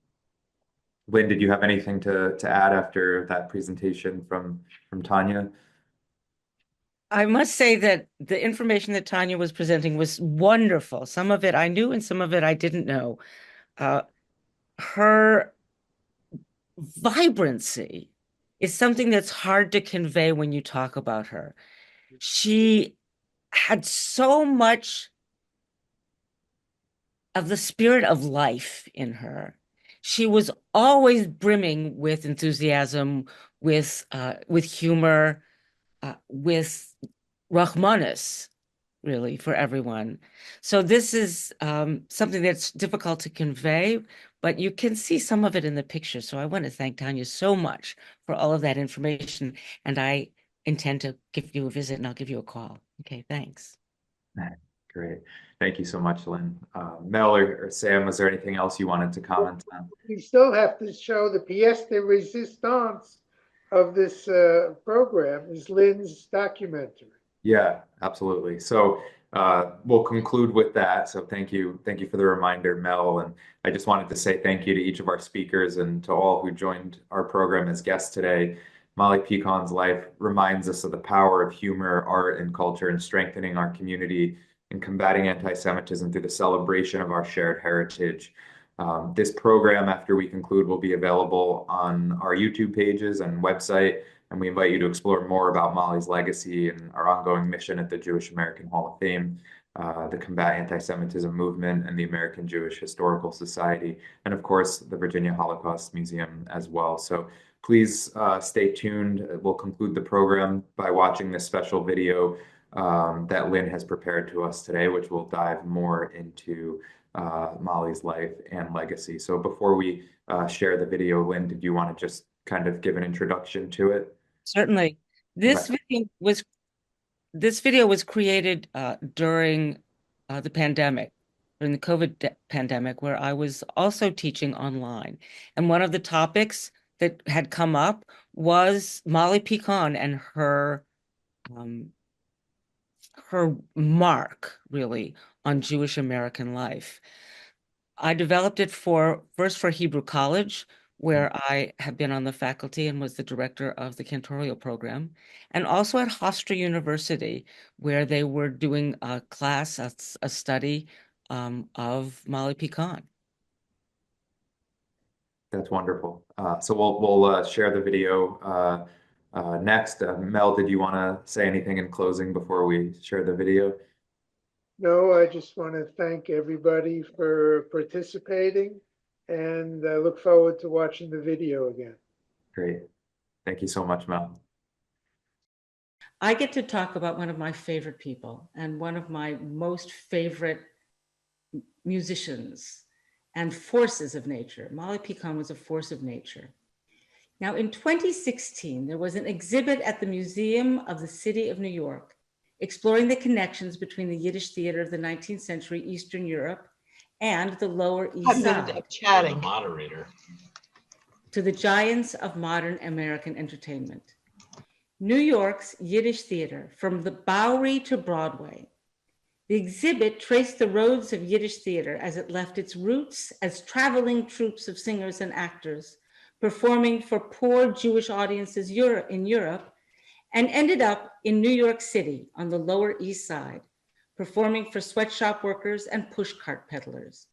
A: Lynn, did you have anything to add after that presentation from Tanya?
C: I must say that the information that Tanya was presenting was wonderful. Some of it I knew and some of it I didn't know. Her vibrancy is something that's hard to convey when you talk about her. She had so much of the spirit of life in her. She was always brimming with enthusiasm, with humor, with Rahmanis, really, for everyone. So this is something that's difficult to convey, but you can see some of it in the picture. So I want to thank Tanya so much for all of that information. And I intend to give you a visit and I'll give you a call. Okay, thanks.
A: Great. Thank you so much, Lynn. Mel or Sam, was there anything else you wanted to comment on?
B: We still have to show the pièce de résistance of this program is Lynn's documentary.
A: Yeah, absolutely. So we'll conclude with that. So thank you for the reminder, Mel. And I just wanted to say thank you to each of our speakers and to all who joined our program as guests today. Molly Picon's life reminds us of the power of humor, art, and culture in strengthening our community and combating anti-Semitism through the celebration of our shared heritage. This program, after we conclude, will be available on our YouTube pages and website. And we invite you to explore more about Molly's legacy and our ongoing mission at the Jewish American Hall of Fame, the Combat Antisemitism Movement, and the American Jewish Historical Society, and of course, the Virginia Holocaust Museum as well. So please stay tuned. We'll conclude the program by watching this special video that Lynn has prepared to us today, which will dive more into Molly's life and legacy. So before we share the video, Lynn, did you want to just kind of give an introduction to it?
C: Certainly. This video was created during the pandemic, during the COVID pandemic, where I was also teaching online. And one of the topics that had come up was Molly Picon and her mark, really, on Jewish American life. I developed it first for Hebrew College, where I have been on the faculty and was the director of the cantorial program, and also at Hofstra University, where they were doing a class, a study of Molly Picon.
A: That's wonderful. So we'll share the video next. Mel, did you want to say anything in closing before we share the video?
B: No, I just want to thank everybody for participating, and I look forward to watching the video again.
A: Great. Thank you so much, Mel.
C: I get to talk about one of my favorite people and one of my most favorite musicians and forces of nature. Molly Picon was a force of nature. Now, in 2016, there was an exhibit at the Museum of the City of New York exploring the connections between the Yiddish theater of the 19th century Eastern Europe and the Lower East Side
F: Chatting. Moderator.
C: to the giants of modern American entertainment. New York's Yiddish theater, from the Bowery to Broadway. The exhibit traced the roads of Yiddish theater as it left its roots as traveling troupes of singers and actors performing for poor Jewish audiences in Europe, and ended up in New York City on the Lower East Side, performing for sweatshop workers and pushcart peddlers.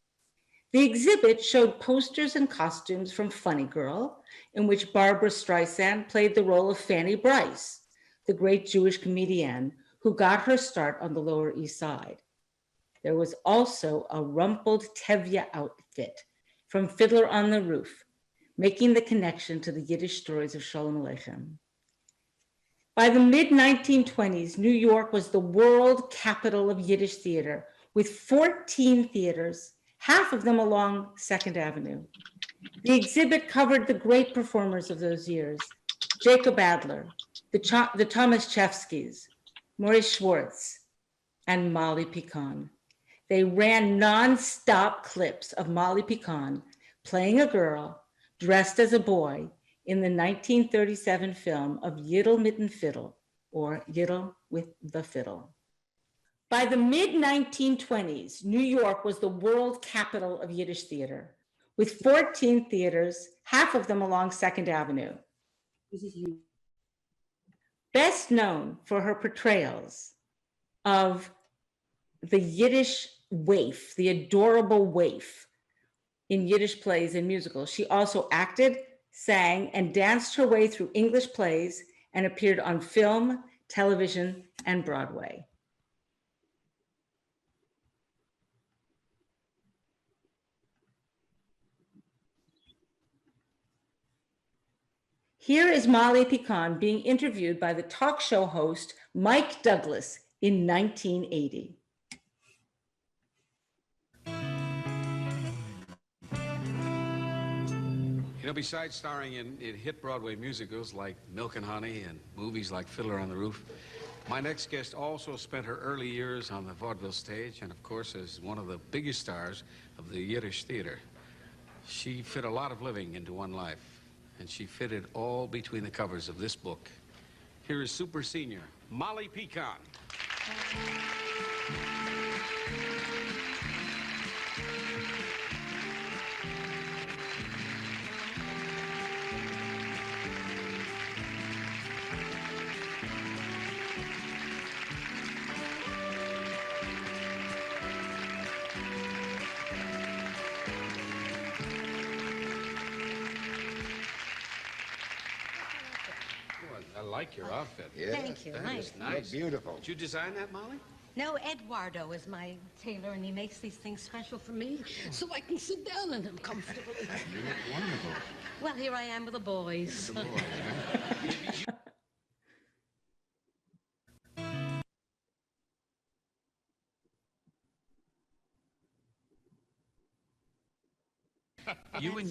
C: The exhibit showed posters and costumes from Funny Girl, in which Barbra Streisand played the role of Fanny Brice, the great Jewish comedian who got her start on the Lower East Side. There was also a rumpled Tevye outfit from Fiddler on the Roof, making the connection to the Yiddish stories of Sholem Aleichem. By the mid-1920s, New York was the world capital of Yiddish theater, with 14 theaters, half of them along 2nd Avenue. The exhibit covered the great performers of those years: Jacob Adler, the Thomas Chevskys, Maurice Schwartz, and Molly Picon. They ran non-stop clips of Molly Picon playing a girl dressed as a boy in the 1937 film of Yiddle Mitten Fiddle, or Yiddle with the Fiddle. By the mid-1920s, New York was the world capital of Yiddish theater, with 14 theaters, half of them along 2nd Avenue. Best known for her portrayals of the Yiddish waif, the adorable waif, in Yiddish plays and musicals. She also acted, sang, and danced her way through English plays and appeared on film, television, and Broadway. Here is Molly Picon being interviewed by the talk show host Mike Douglas in 1980.
F: You know, besides starring in hit Broadway musicals like Milk and Honey and movies like Fiddler on the Roof, my next guest also spent her early years on the vaudeville stage and, of course, is one of the biggest stars of the Yiddish theater. She fit a lot of living into one life, and she fit it all between the covers of this book. Here is super senior Molly Picon. I like your outfit.
G: Yes,
H: Thank you.
F: That
H: Nice.
F: is nice.
G: Beautiful.
F: Did you design that, Molly?
H: No, Eduardo is my tailor, and he makes these things special for me so I can sit down in them comfortably.
F: You look wonderful.
H: Well, here I am with the boys.
F: The boy,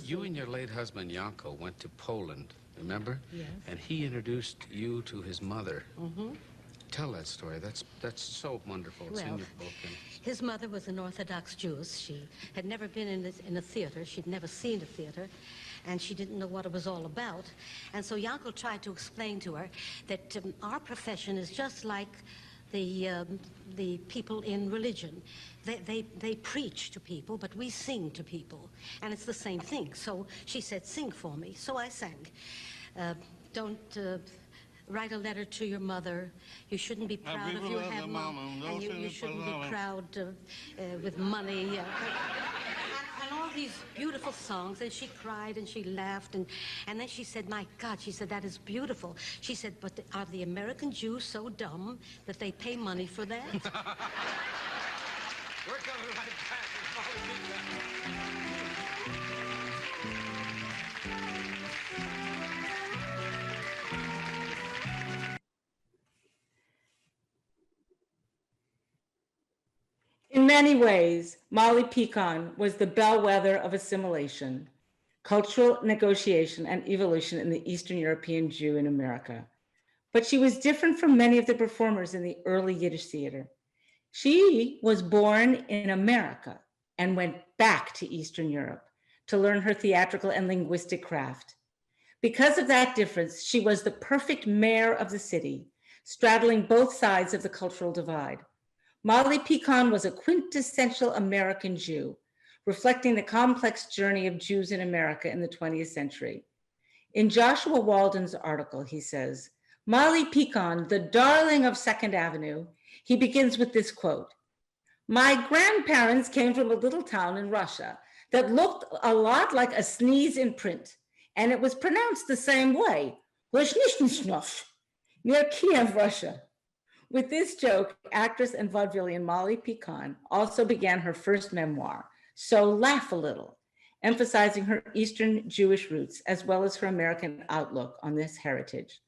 F: You and your late husband Yanko went to Poland, remember?
H: Yes.
F: And he introduced you to his mother.
H: Mm-hmm.
F: Tell that story. That's so wonderful. It's in
H: Well,
F: your book. And
H: His mother was an Orthodox Jewess. She had never been in a theater. She'd never seen a theater, and she didn't know what it was all about. And so Yanko tried to explain to her that our profession is just like the people in religion. They preach to people, but we sing to people, and it's the same thing. So she said, "Sing for me." So I sang. Don't write a letter to your mother. You shouldn't be proud if you have mom, and you shouldn't be proud with money. And all these beautiful songs, and she cried and she laughed, and then she said, "My God," she said, "that is beautiful." She said, "But are the American Jews so dumb that they pay money for that?"
F: we're coming right back with Molly Picon.
C: In many ways, Molly Picon was the bellwether of assimilation, cultural negotiation, and evolution in the Eastern European Jew in America. But she was different from many of the performers in the early Yiddish theater. She was born in America and went back to Eastern Europe to learn her theatrical and linguistic craft. Because of that difference, she was the perfect mayor of the city, straddling both sides of the cultural divide. Molly Picon was a quintessential American Jew, reflecting the complex journey of Jews in America in the 20th century. In Joshua Walden's article, he says, Molly Picon, the darling of Second Avenue, he begins with this quote: "My grandparents came from a little town in Russia that looked a lot like a sneeze in print, and it was pronounced the same way, near Kiev, Russia." With this joke, actress and vaudevillian Molly Picon also began her first memoir, So Laugh a Little, emphasizing her Eastern Jewish roots as well as her American outlook on this heritage.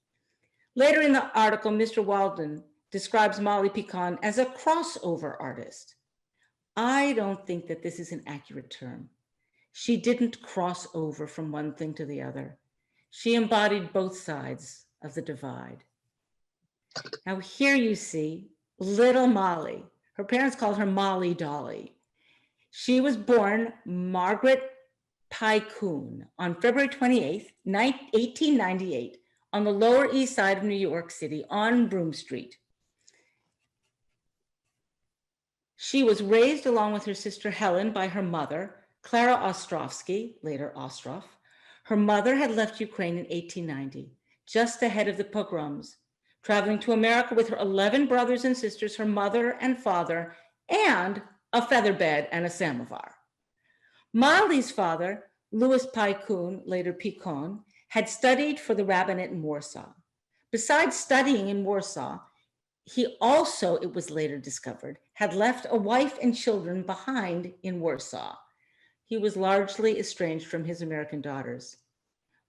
C: Later in the article, Mr. Walden describes Molly Picon as a crossover artist. I don't think that this is an accurate term. She didn't cross over from one thing to the other. She embodied both sides of the divide. Now here you see little Molly. Her parents called her Molly Dolly. She was born Margaret Picon on February 28th, 1898, on the Lower East Side of New York City on Broome Street. She was raised along with her sister Helen by her mother, Clara Ostrovsky, later Ostroff. Her mother had left Ukraine in 1890, just ahead of the pogroms, traveling to America with her 11 brothers and sisters, her mother and father, and a featherbed and a samovar. Molly's father, Louis Picon, later Picon, had studied for the rabbinate in Warsaw. Besides studying in Warsaw, he also, it was later discovered, had left a wife and children behind in Warsaw. He was largely estranged from his American daughters.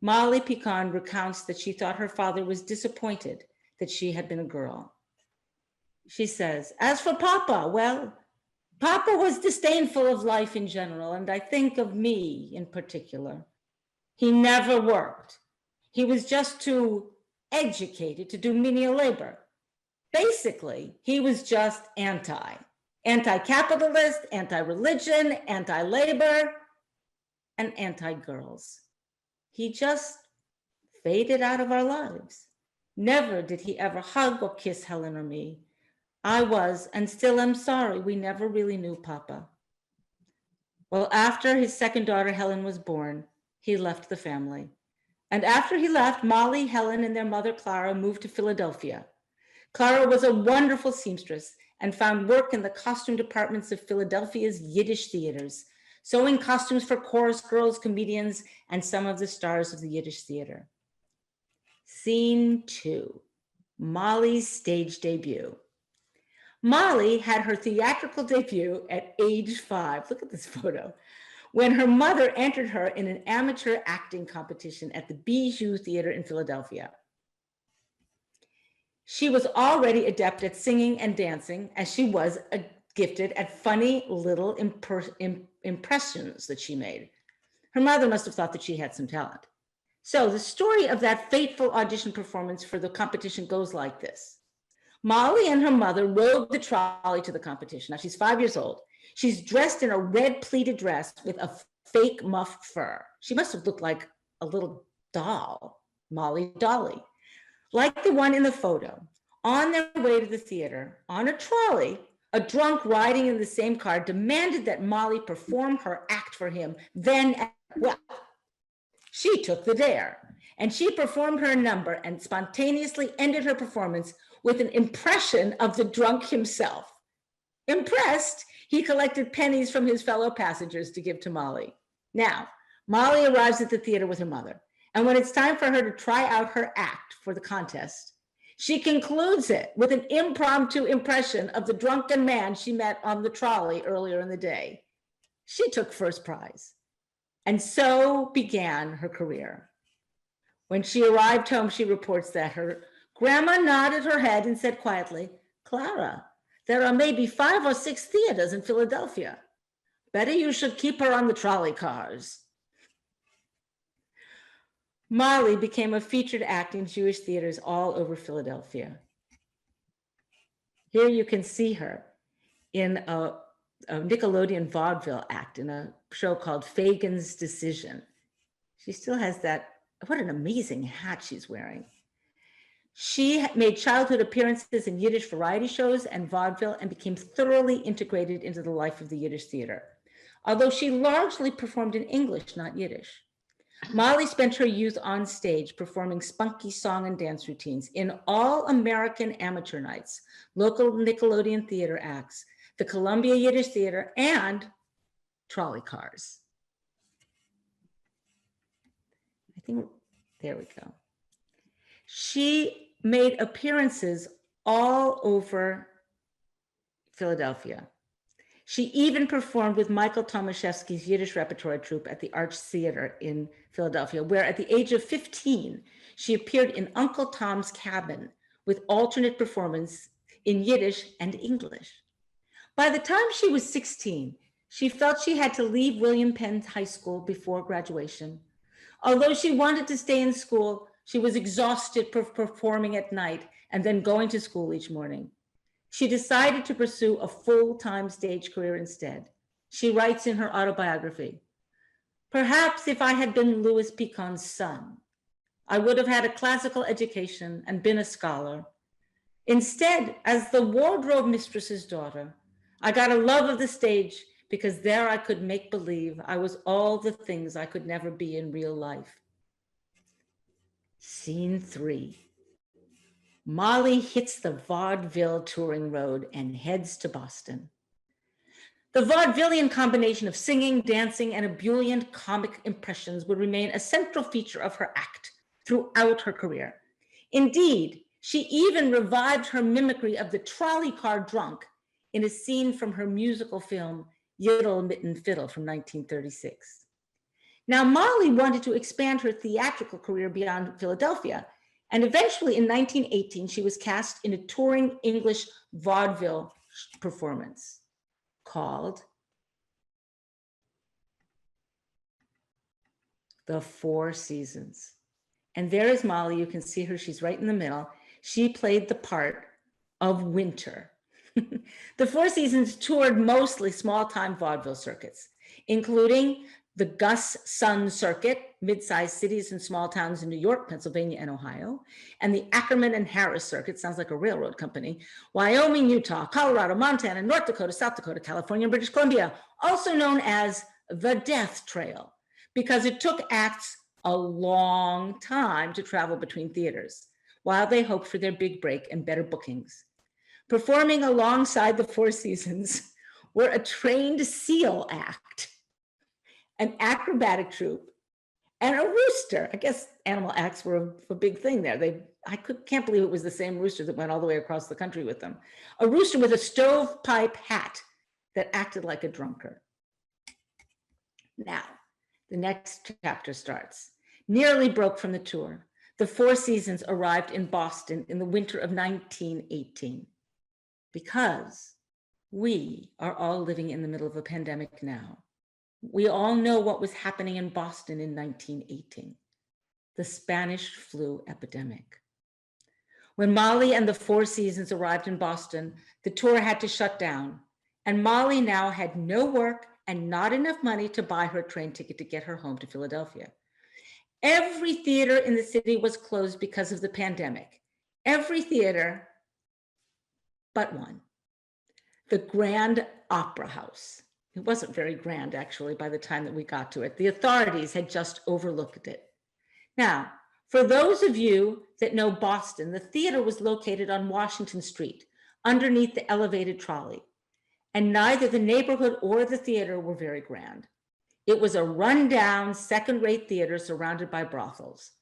C: Molly Picon recounts that she thought her father was disappointed that she had been a girl. She says, as for Papa, well, Papa was disdainful of life in general, and I think of me in particular. He never worked. He was just too educated to do menial labor. Basically, he was just anti-capitalist, anti-religion, anti-labor, and anti-girls. He just faded out of our lives. Never did he ever hug or kiss Helen or me. I was, and still am sorry, we never really knew Papa. Well, after his second daughter, Helen, was born, he left the family. And after he left, Molly, Helen, and their mother, Clara, moved to Philadelphia. Clara was a wonderful seamstress and found work in the costume departments of Philadelphia's Yiddish theaters, sewing costumes for chorus girls, comedians, and some of the stars of the Yiddish theater. Scene 2, Molly's stage debut. Molly had her theatrical debut at age 5. Look at this photo. When her mother entered her in an amateur acting competition at the Bijou Theater in Philadelphia. She was already adept at singing and dancing, as she was gifted at funny little impressions that she made. Her mother must have thought that she had some talent. So the story of that fateful audition performance for the competition goes like this. Molly and her mother rode the trolley to the competition. Now she's 5 years old. She's dressed in a red pleated dress with a fake muff fur. She must have looked like a little doll, Molly Dolly, like the one in the photo. On their way to the theater, on a trolley, a drunk riding in the same car demanded that Molly perform her act for him. Then, well, she took the dare, and she performed her number and spontaneously ended her performance with an impression of the drunk himself. Impressed, he collected pennies from his fellow passengers to give to Molly. Now, Molly arrives at the theater with her mother, and when it's time for her to try out her act for the contest, she concludes it with an impromptu impression of the drunken man she met on the trolley earlier in the day. She took first prize, and so began her career. When she arrived home, she reports that her grandma nodded her head and said quietly, Clara, there are maybe 5 or 6 theaters in Philadelphia. Better you should keep her on the trolley cars. Molly became a featured act in Jewish theaters all over Philadelphia. Here you can see her in a Nickelodeon vaudeville act in a show called Fagin's Decision. She still has that, what an amazing hat she's wearing. She made childhood appearances in Yiddish variety shows and vaudeville and became thoroughly integrated into the life of the Yiddish theater, although she largely performed in English, not Yiddish. Molly spent her youth on stage performing spunky song and dance routines in all-American amateur nights, local Nickelodeon theater acts, the Columbia Yiddish Theater, and trolley cars. I think, there we go. She made appearances all over Philadelphia. She even performed with Michael Tomaszewski's Yiddish repertory troupe at the Arch Theater in Philadelphia, where at the age of 15, she appeared in Uncle Tom's Cabin with alternate performance in Yiddish and English. By the time she was 16, she felt she had to leave William Penn High School before graduation. Although she wanted to stay in school, she was exhausted performing at night and then going to school each morning. She decided to pursue a full-time stage career instead. She writes in her autobiography, "Perhaps if I had been Louis Picon's son, I would have had a classical education and been a scholar. Instead, as the wardrobe mistress's daughter, I got a love of the stage because there I could make believe I was all the things I could never be in real life." Scene 3. Molly hits the vaudeville touring road and heads to Boston. The vaudevillian combination of singing, dancing, and ebullient comic impressions would remain a central feature of her act throughout her career. Indeed, she even revived her mimicry of the trolley car drunk in a scene from her musical film, Yiddle Mitten Fiddle from 1936. Now, Molly wanted to expand her theatrical career beyond Philadelphia, And eventually in 1918, she was cast in a touring English vaudeville performance called The Four Seasons. And there is Molly. You can see her. She's right in the middle. She played the part of Winter. The Four Seasons toured mostly small-time vaudeville circuits, including the Gus Sun Circuit, mid-sized cities and small towns in New York, Pennsylvania, and Ohio, and the Ackerman and Harris Circuit, sounds like a railroad company, Wyoming, Utah, Colorado, Montana, North Dakota, South Dakota, California, and British Columbia, also known as the Death Trail, because it took acts a long time to travel between theaters while they hoped for their big break and better bookings. Performing alongside the Four Seasons were a trained seal act, an acrobatic troupe, and a rooster. I guess animal acts were a big thing there. Can't believe it was the same rooster that went all the way across the country with them. A rooster with a stovepipe hat that acted like a drunkard. Now, the next chapter starts. Nearly broke from the tour, the Four Seasons arrived in Boston in the winter of 1918. Because we are all living in the middle of a pandemic now. We all know what was happening in Boston in 1918, the Spanish flu epidemic. When Molly and the Four Seasons arrived in Boston, the tour had to shut down, and Molly now had no work and not enough money to buy her train ticket to get her home to Philadelphia. Every theater in the city was closed because of the pandemic. Every theater but one, the Grand Opera House. It wasn't very grand, actually, by the time that we got to it. The authorities had just overlooked it. Now, for those of you that know Boston, the theater was located on Washington Street, underneath the elevated trolley, and neither the neighborhood or the theater were very grand. It was a rundown, second-rate theater surrounded by brothels.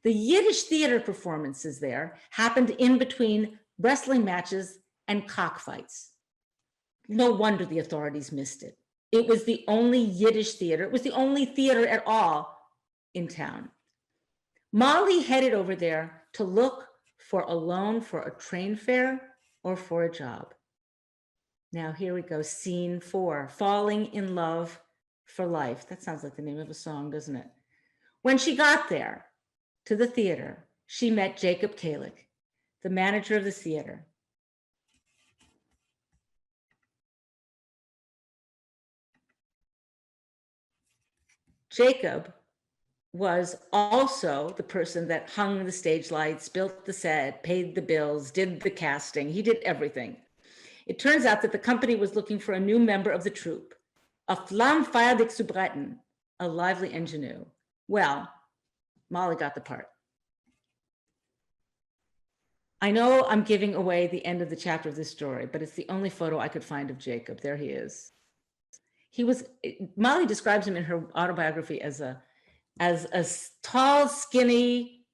C: The Yiddish theater performances there happened in between wrestling matches and cockfights. No wonder the authorities missed it. It was the only Yiddish theater. It was the only theater at all in town. Molly headed over there to look for a loan for a train fare or for a job. Now here we go, scene 4, Falling in Love for Life. That sounds like the name of a song, doesn't it? When she got there to the theater, she met Jacob Kalick, the manager of the theater. Jacob was also the person that hung the stage lights, built the set, paid the bills, did the casting. He did everything. It turns out that the company was looking for a new member of the troupe, a flamme feierlich zu breiten, a lively ingenue. Well, Molly got the part. I know I'm giving away the end of the chapter of this story, but it's the only photo I could find of Jacob. There he is. Molly describes him in her autobiography as a tall, skinny,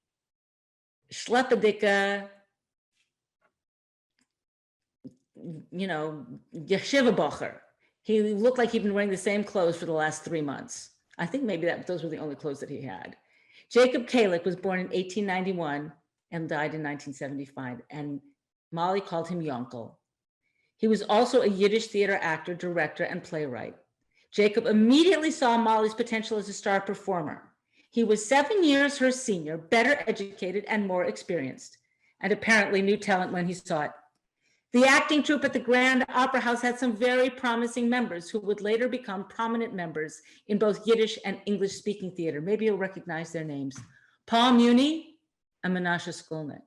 C: schleppendicke, yeshiva bocher. He looked like he'd been wearing the same clothes for the last 3 months. I think maybe those were the only clothes that he had. Jacob Kalick was born in 1891 and died in 1975, and Molly called him Yonkel. He was also a Yiddish theater actor, director, and playwright. Jacob immediately saw Molly's potential as a star performer. He was 7 years her senior, better educated and more experienced, and apparently knew talent when he saw it. The acting troupe at the Grand Opera House had some very promising members who would later become prominent members in both Yiddish and English-speaking theater. Maybe you'll recognize their names. Paul Muni and Menashe Skolnick.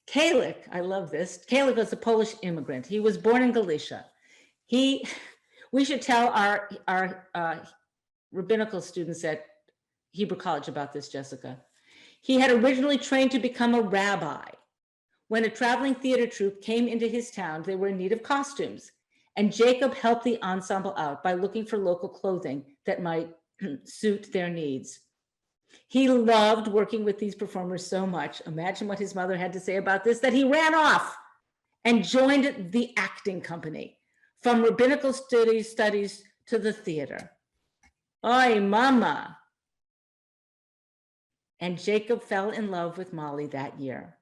C: Kalick, I love this. Kalick was a Polish immigrant. He was born in Galicia. We should tell our rabbinical students at Hebrew College about this, Jessica. He had originally trained to become a rabbi. When a traveling theater troupe came into his town, they were in need of costumes, and Jacob helped the ensemble out by looking for local clothing that might suit their needs. He loved working with these performers so much. Imagine what his mother had to say about this, that he ran off and joined the acting company, from rabbinical studies to the theater. Oy, mama. and Jacob fell in love with Molly that year.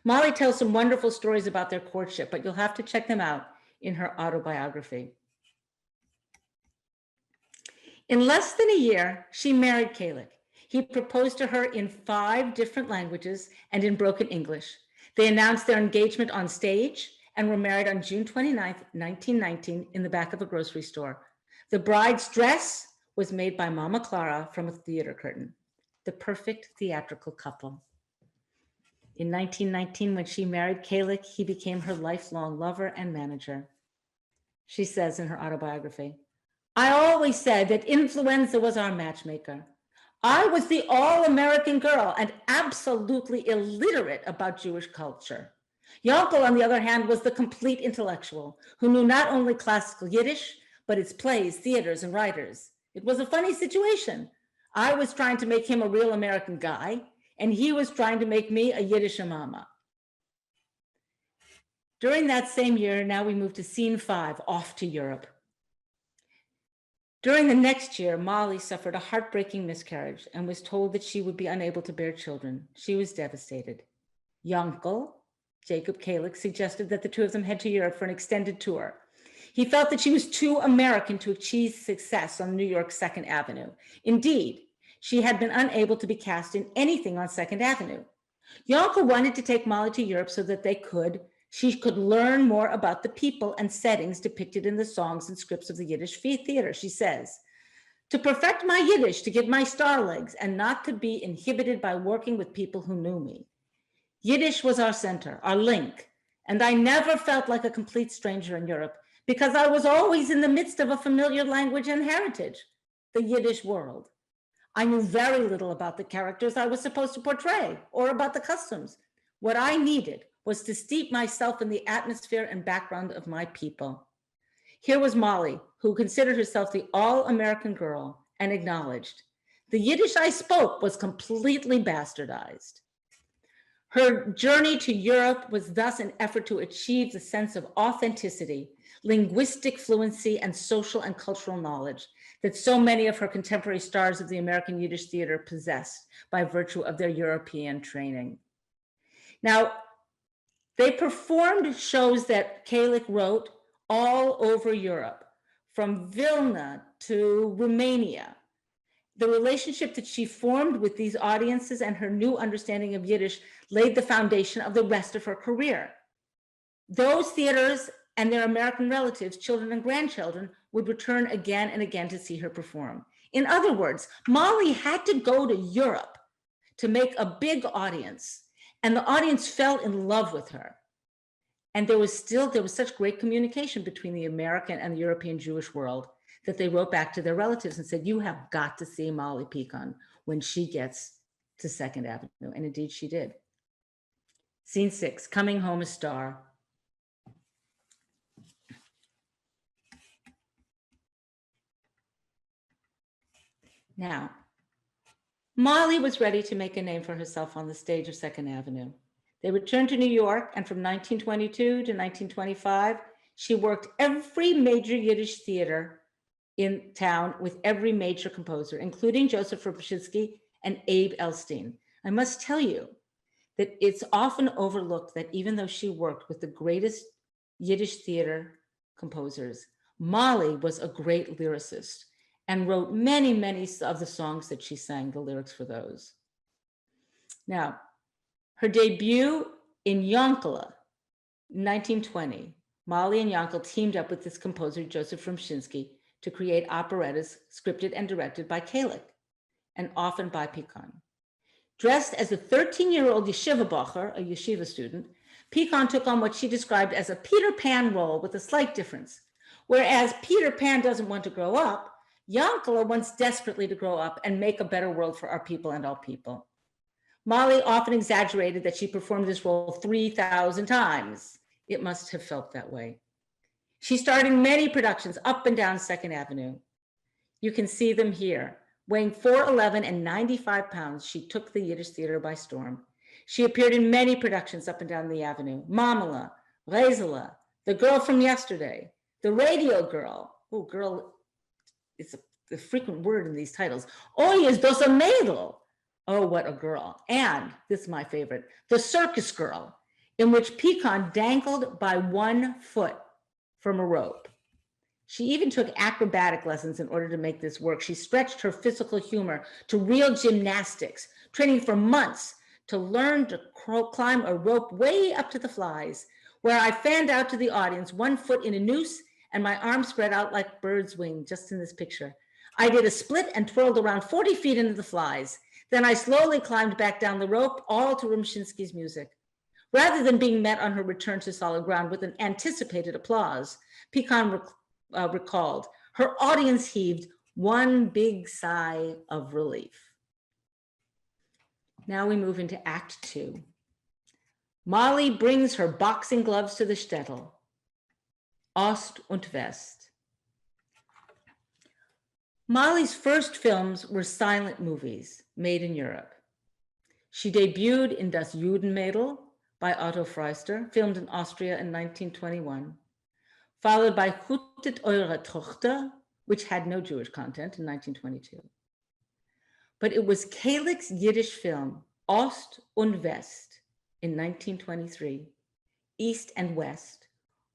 C: Molly tells some wonderful stories about their courtship, but you'll have to check them out in her autobiography. In less than a year, she married Kalik. He proposed to her in 5 different languages and in broken English. They announced their engagement on stage and were married on June 29th, 1919, in the back of a grocery store. The bride's dress was made by Mama Clara from a theater curtain. The perfect theatrical couple. In 1919, when she married Kalik, he became her lifelong lover and manager. She says in her autobiography, "I always said that influenza was our matchmaker. I was the all-American girl and absolutely illiterate about Jewish culture. Yankel, on the other hand, was the complete intellectual who knew not only classical Yiddish, but its plays, theaters, and writers. It was a funny situation. I was trying to make him a real American guy, and he was trying to make me a Yiddish mama." During that same year, now we move to scene 5, off to Europe. During the next year, Molly suffered a heartbreaking miscarriage and was told that she would be unable to bear children. She was devastated. Yankel, Jacob Kalik, suggested that the two of them head to Europe for an extended tour. He felt that she was too American to achieve success on New York's 2nd Avenue. Indeed, she had been unable to be cast in anything on 2nd Avenue. Yankel wanted to take Molly to Europe so that she could learn more about the people and settings depicted in the songs and scripts of the Yiddish theater. She says, "To perfect my Yiddish, to get my star legs, and not to be inhibited by working with people who knew me. Yiddish was our center, our link, and I never felt like a complete stranger in Europe because I was always in the midst of a familiar language and heritage, the Yiddish world. I knew very little about the characters I was supposed to portray or about the customs. What I needed was to steep myself in the atmosphere and background of my people." Here was Molly, who considered herself the all-American girl and acknowledged, "The Yiddish I spoke was completely bastardized." Her journey to Europe was thus an effort to achieve the sense of authenticity, linguistic fluency, and social and cultural knowledge that so many of her contemporary stars of the American Yiddish theater possessed by virtue of their European training. Now, they performed shows that Kalik wrote all over Europe, from Vilna to Romania. The relationship that she formed with these audiences and her new understanding of Yiddish laid the foundation of the rest of her career. Those theaters and their American relatives, children and grandchildren, would return again and again to see her perform. In other words, Molly had to go to Europe to make a big audience, and the audience fell in love with her. And there was such great communication between the American and the European Jewish world that they wrote back to their relatives and said, "You have got to see Molly Picon when she gets to 2nd Avenue." And indeed she did. Scene 6, coming home a star. Now, Molly was ready to make a name for herself on the stage of 2nd Avenue. They returned to New York, and from 1922 to 1925, she worked every major Yiddish theater in town with every major composer, including Joseph Rubczynski and Abe Elstein. I must tell you that it's often overlooked that even though she worked with the greatest Yiddish theater composers, Molly was a great lyricist and wrote many, many of the songs that she sang, the lyrics for those. Now, her debut in Yonkala, 1920, Molly and Yankel teamed up with this composer, Joseph Rubczynski, to create operettas scripted and directed by Kalik, and often by Picon. Dressed as a 13-year-old yeshiva bacher, a yeshiva student, Picon took on what she described as a Peter Pan role with a slight difference. Whereas Peter Pan doesn't want to grow up, Yankala wants desperately to grow up and make a better world for our people and all people. Molly often exaggerated that she performed this role 3,000 times. It must have felt that way. She starred in many productions up and down 2nd Avenue. You can see them here. Weighing 4'11" and 95 pounds, she took the Yiddish theater by storm. She appeared in many productions up and down the avenue. Mamala, Rezela, The Girl from Yesterday, The Radio Girl. Oh, girl, it's a frequent word in these titles. Oy is dos a Mädel. Oh, what a girl. And this is my favorite, The Circus Girl, in which Picon dangled by one foot from a rope. She even took acrobatic lessons in order to make this work. She stretched her physical humor to real gymnastics, training for months to learn to climb a rope way up to the flies, where I fanned out to the audience, one foot in a noose and my arms spread out like bird's wing, just in this picture. I did a split and twirled around 40 feet into the flies. Then I slowly climbed back down the rope, all to Rumshinsky's music. Rather than being met on her return to solid ground with an anticipated applause, Picon recalled, her audience heaved one big sigh of relief. Now we move into Act 2. Molly brings her boxing gloves to the shtetl. Ost und West. Molly's first films were silent movies made in Europe. She debuted in Das Judenmädel by Otto Freister, filmed in Austria in 1921, followed by Hutet eure Tochter, which had no Jewish content, in 1922. But it was Kalik's Yiddish film, Ost und West, in 1923, East and West,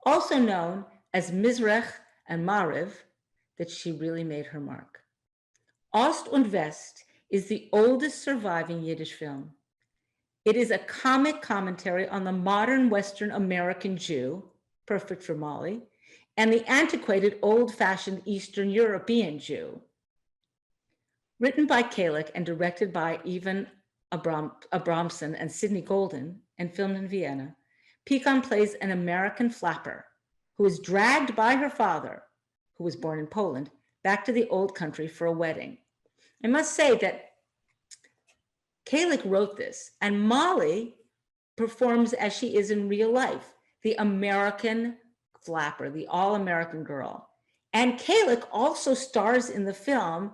C: also known as Mizrach and Mariv, that she really made her mark. Ost und West is the oldest surviving Yiddish film. It is a comic commentary on the modern Western American Jew, perfect for Molly, and the antiquated old-fashioned Eastern European Jew. Written by Kalik and directed by Ivan Abramson and Sidney Golden and filmed in Vienna, Picon plays an American flapper who is dragged by her father, who was born in Poland, back to the old country for a wedding. I must say that Kalik wrote this, and Molly performs as she is in real life, the American flapper, the all-American girl. And Kalik also stars in the film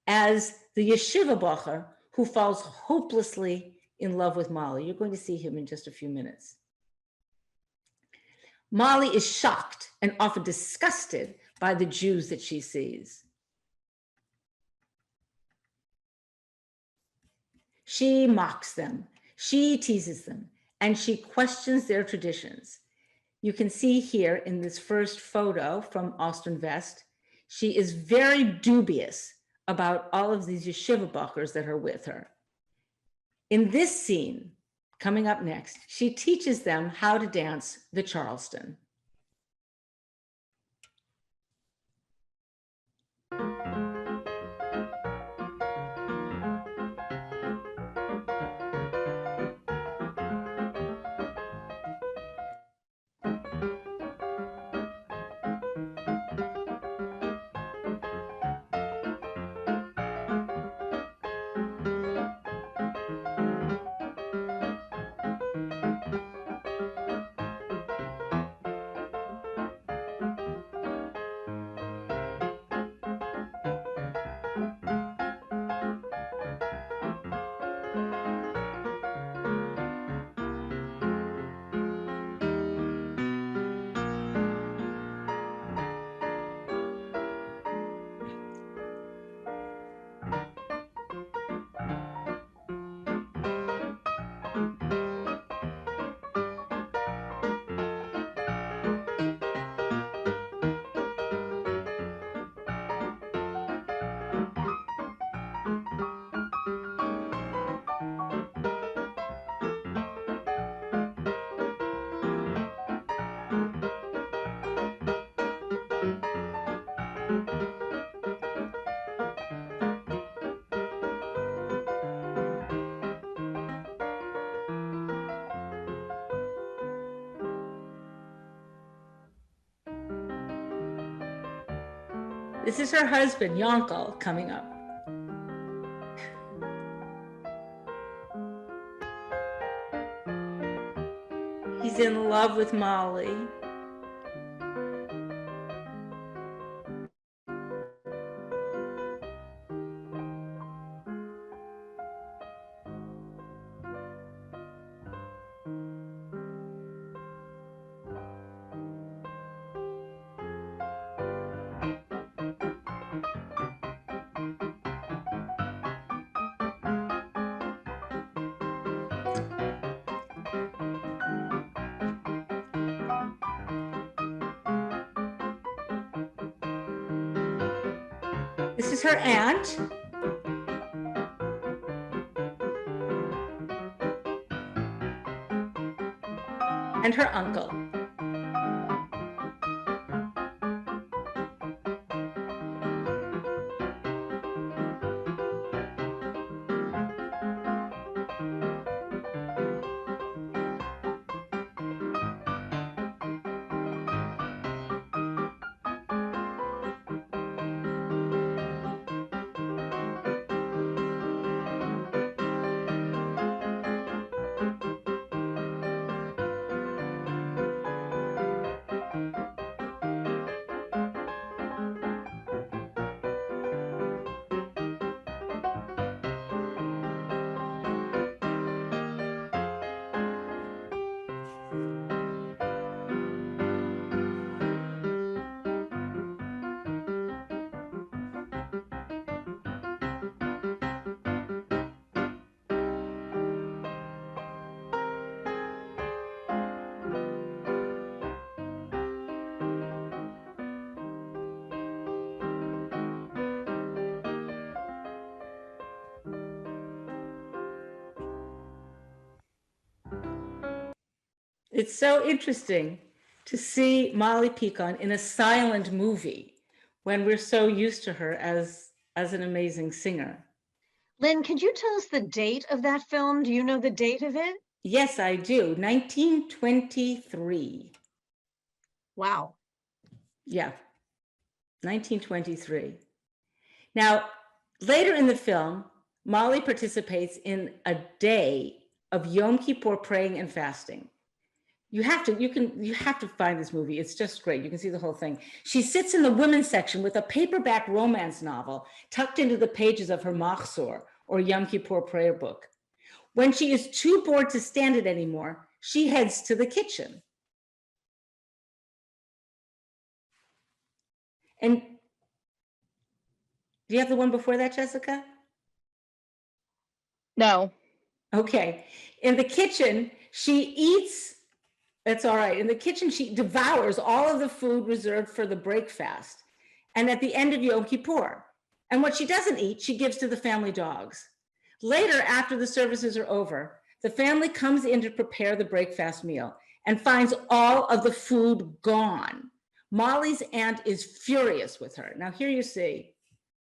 C: as the yeshiva bacher who falls hopelessly in love with Molly. You're going to see him in just a few minutes. Molly is shocked and often disgusted by the Jews that she sees. She mocks them, she teases them, and she questions their traditions. You can see here in this first photo from Ost und West, she is very dubious about all of these yeshiva bachers that are with her. In this scene, coming up next, she teaches them how to dance the Charleston. This is her husband, Yankel, coming up. He's in love with Molly. This is her aunt. And her uncle. It's so interesting to see Molly Picon in a silent movie when we're so used to her as an amazing singer.
G: Lynn, could you tell us the date of that film? Do you know the date of it?
C: Yes, I do. 1923.
G: Wow.
C: Yeah, 1923. Now, later in the film, Molly participates in a day of Yom Kippur praying and fasting. You have to find this movie. It's just great. You can see the whole thing. She sits in the women's section with a paperback romance novel tucked into the pages of her Machzor, or Yom Kippur prayer book. When she is too bored to stand it anymore, she heads to the kitchen. And do you have the one before that, Jessica?
G: No.
C: Okay. In the kitchen, she eats. That's all right. In the kitchen, she devours all of the food reserved for the break fast. And at the end of Yom Kippur. And what she doesn't eat, she gives to the family dogs. Later, after the services are over, the family comes in to prepare the breakfast meal and finds all of the food gone. Molly's aunt is furious with her. Now here you see,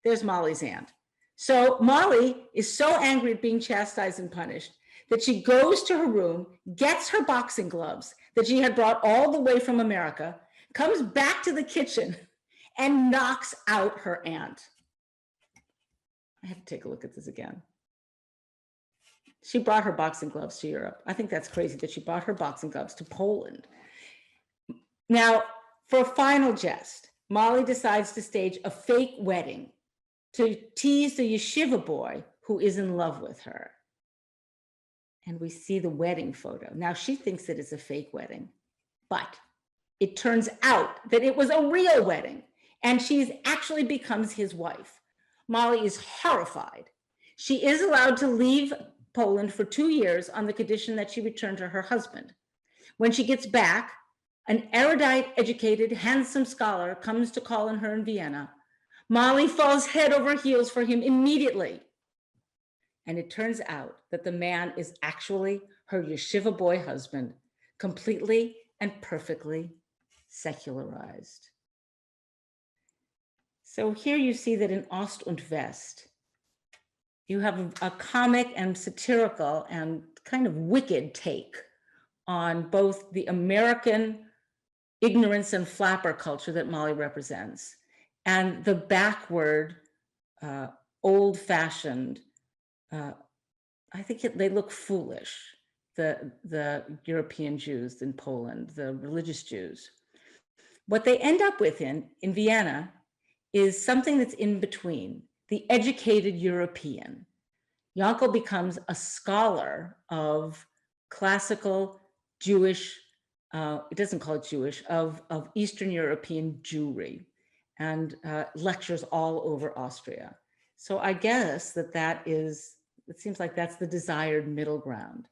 C: there's Molly's aunt. So Molly is so angry at being chastised and punished that she goes to her room, gets her boxing gloves that she had brought all the way from America, comes back to the kitchen and knocks out her aunt. I have to take a look at this again. She brought her boxing gloves to Europe. I think that's crazy that she brought her boxing gloves to Poland. Now, for a final jest, Molly decides to stage a fake wedding to tease the yeshiva boy who is in love with her. And we see the wedding photo. Now, she thinks that it's a fake wedding, but it turns out that it was a real wedding, and she actually becomes his wife. Molly is horrified. She is allowed to leave Poland for 2 years on the condition that she return to her husband. When she gets back, an erudite, educated, handsome scholar comes to call on her in Vienna. Molly falls head over heels for him immediately. And it turns out that the man is actually her yeshiva boy husband, completely and perfectly secularized. So here you see that in Ost und West, you have a comic and satirical and kind of wicked take on both the American ignorance and flapper culture that Molly represents and the backward, old-fashioned, I think they look foolish, the European Jews in Poland, the religious Jews. What they end up with in Vienna is something that's in between, the educated European. Yankel becomes a scholar of classical Jewish, it doesn't call it Jewish, of Eastern European Jewry, and lectures all over Austria. So I guess it seems like that's the desired middle ground.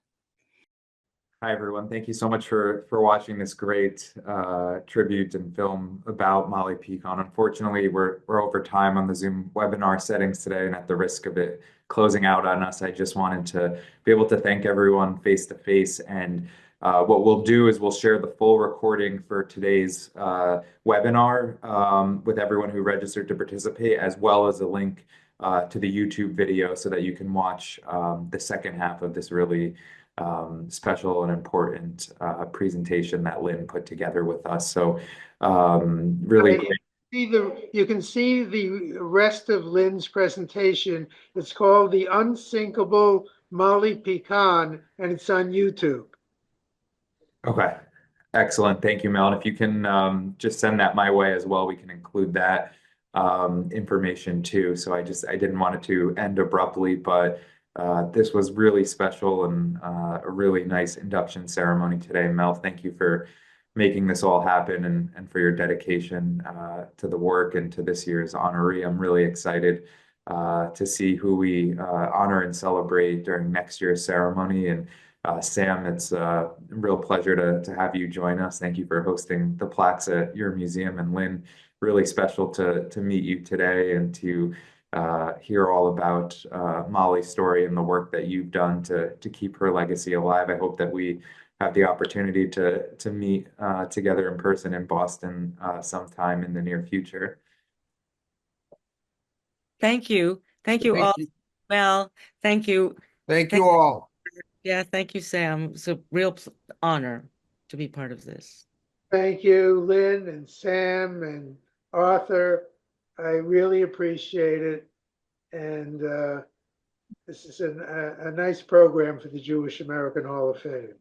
A: Hi, everyone. Thank you so much for watching this great tribute and film about Molly Picon. Unfortunately, we're over time on the Zoom webinar settings today, and at the risk of it closing out on us, I just wanted to be able to thank everyone face to face. And what we'll do is we'll share the full recording for today's webinar with everyone who registered to participate, as well as a link to the YouTube video so that you can watch the second half of this really special and important presentation that Lynn put together with us. So really great.
B: You can see the rest of Lynn's presentation. It's called The Unsinkable Molly Picon, and it's on YouTube.
A: Okay, excellent. Thank you, Mel. And if you can just send that my way as well, we can include that information too. So I didn't want it to end abruptly, but this was really special and a really nice induction ceremony today. Mel, thank you for making this all happen and for your dedication to the work and to this year's honoree. I'm really excited to see who we honor and celebrate during next year's ceremony. And Sam, it's a real pleasure to have you join us. Thank you for hosting the plaques at your museum. And Lynn, really special to meet you today and to hear all about Molly's story and the work that you've done to keep her legacy alive. I hope that we have the opportunity to meet together in person in Boston sometime in the near future.
C: Thank you. Thank you all. Well, thank you.
D: Thank you all.
C: Yeah, thank you, Sam. It's a real honor to be part of this.
B: Thank you, Lynn and Sam and Arthur. I really appreciate it. And this is a nice program for the Jewish American Hall of Fame.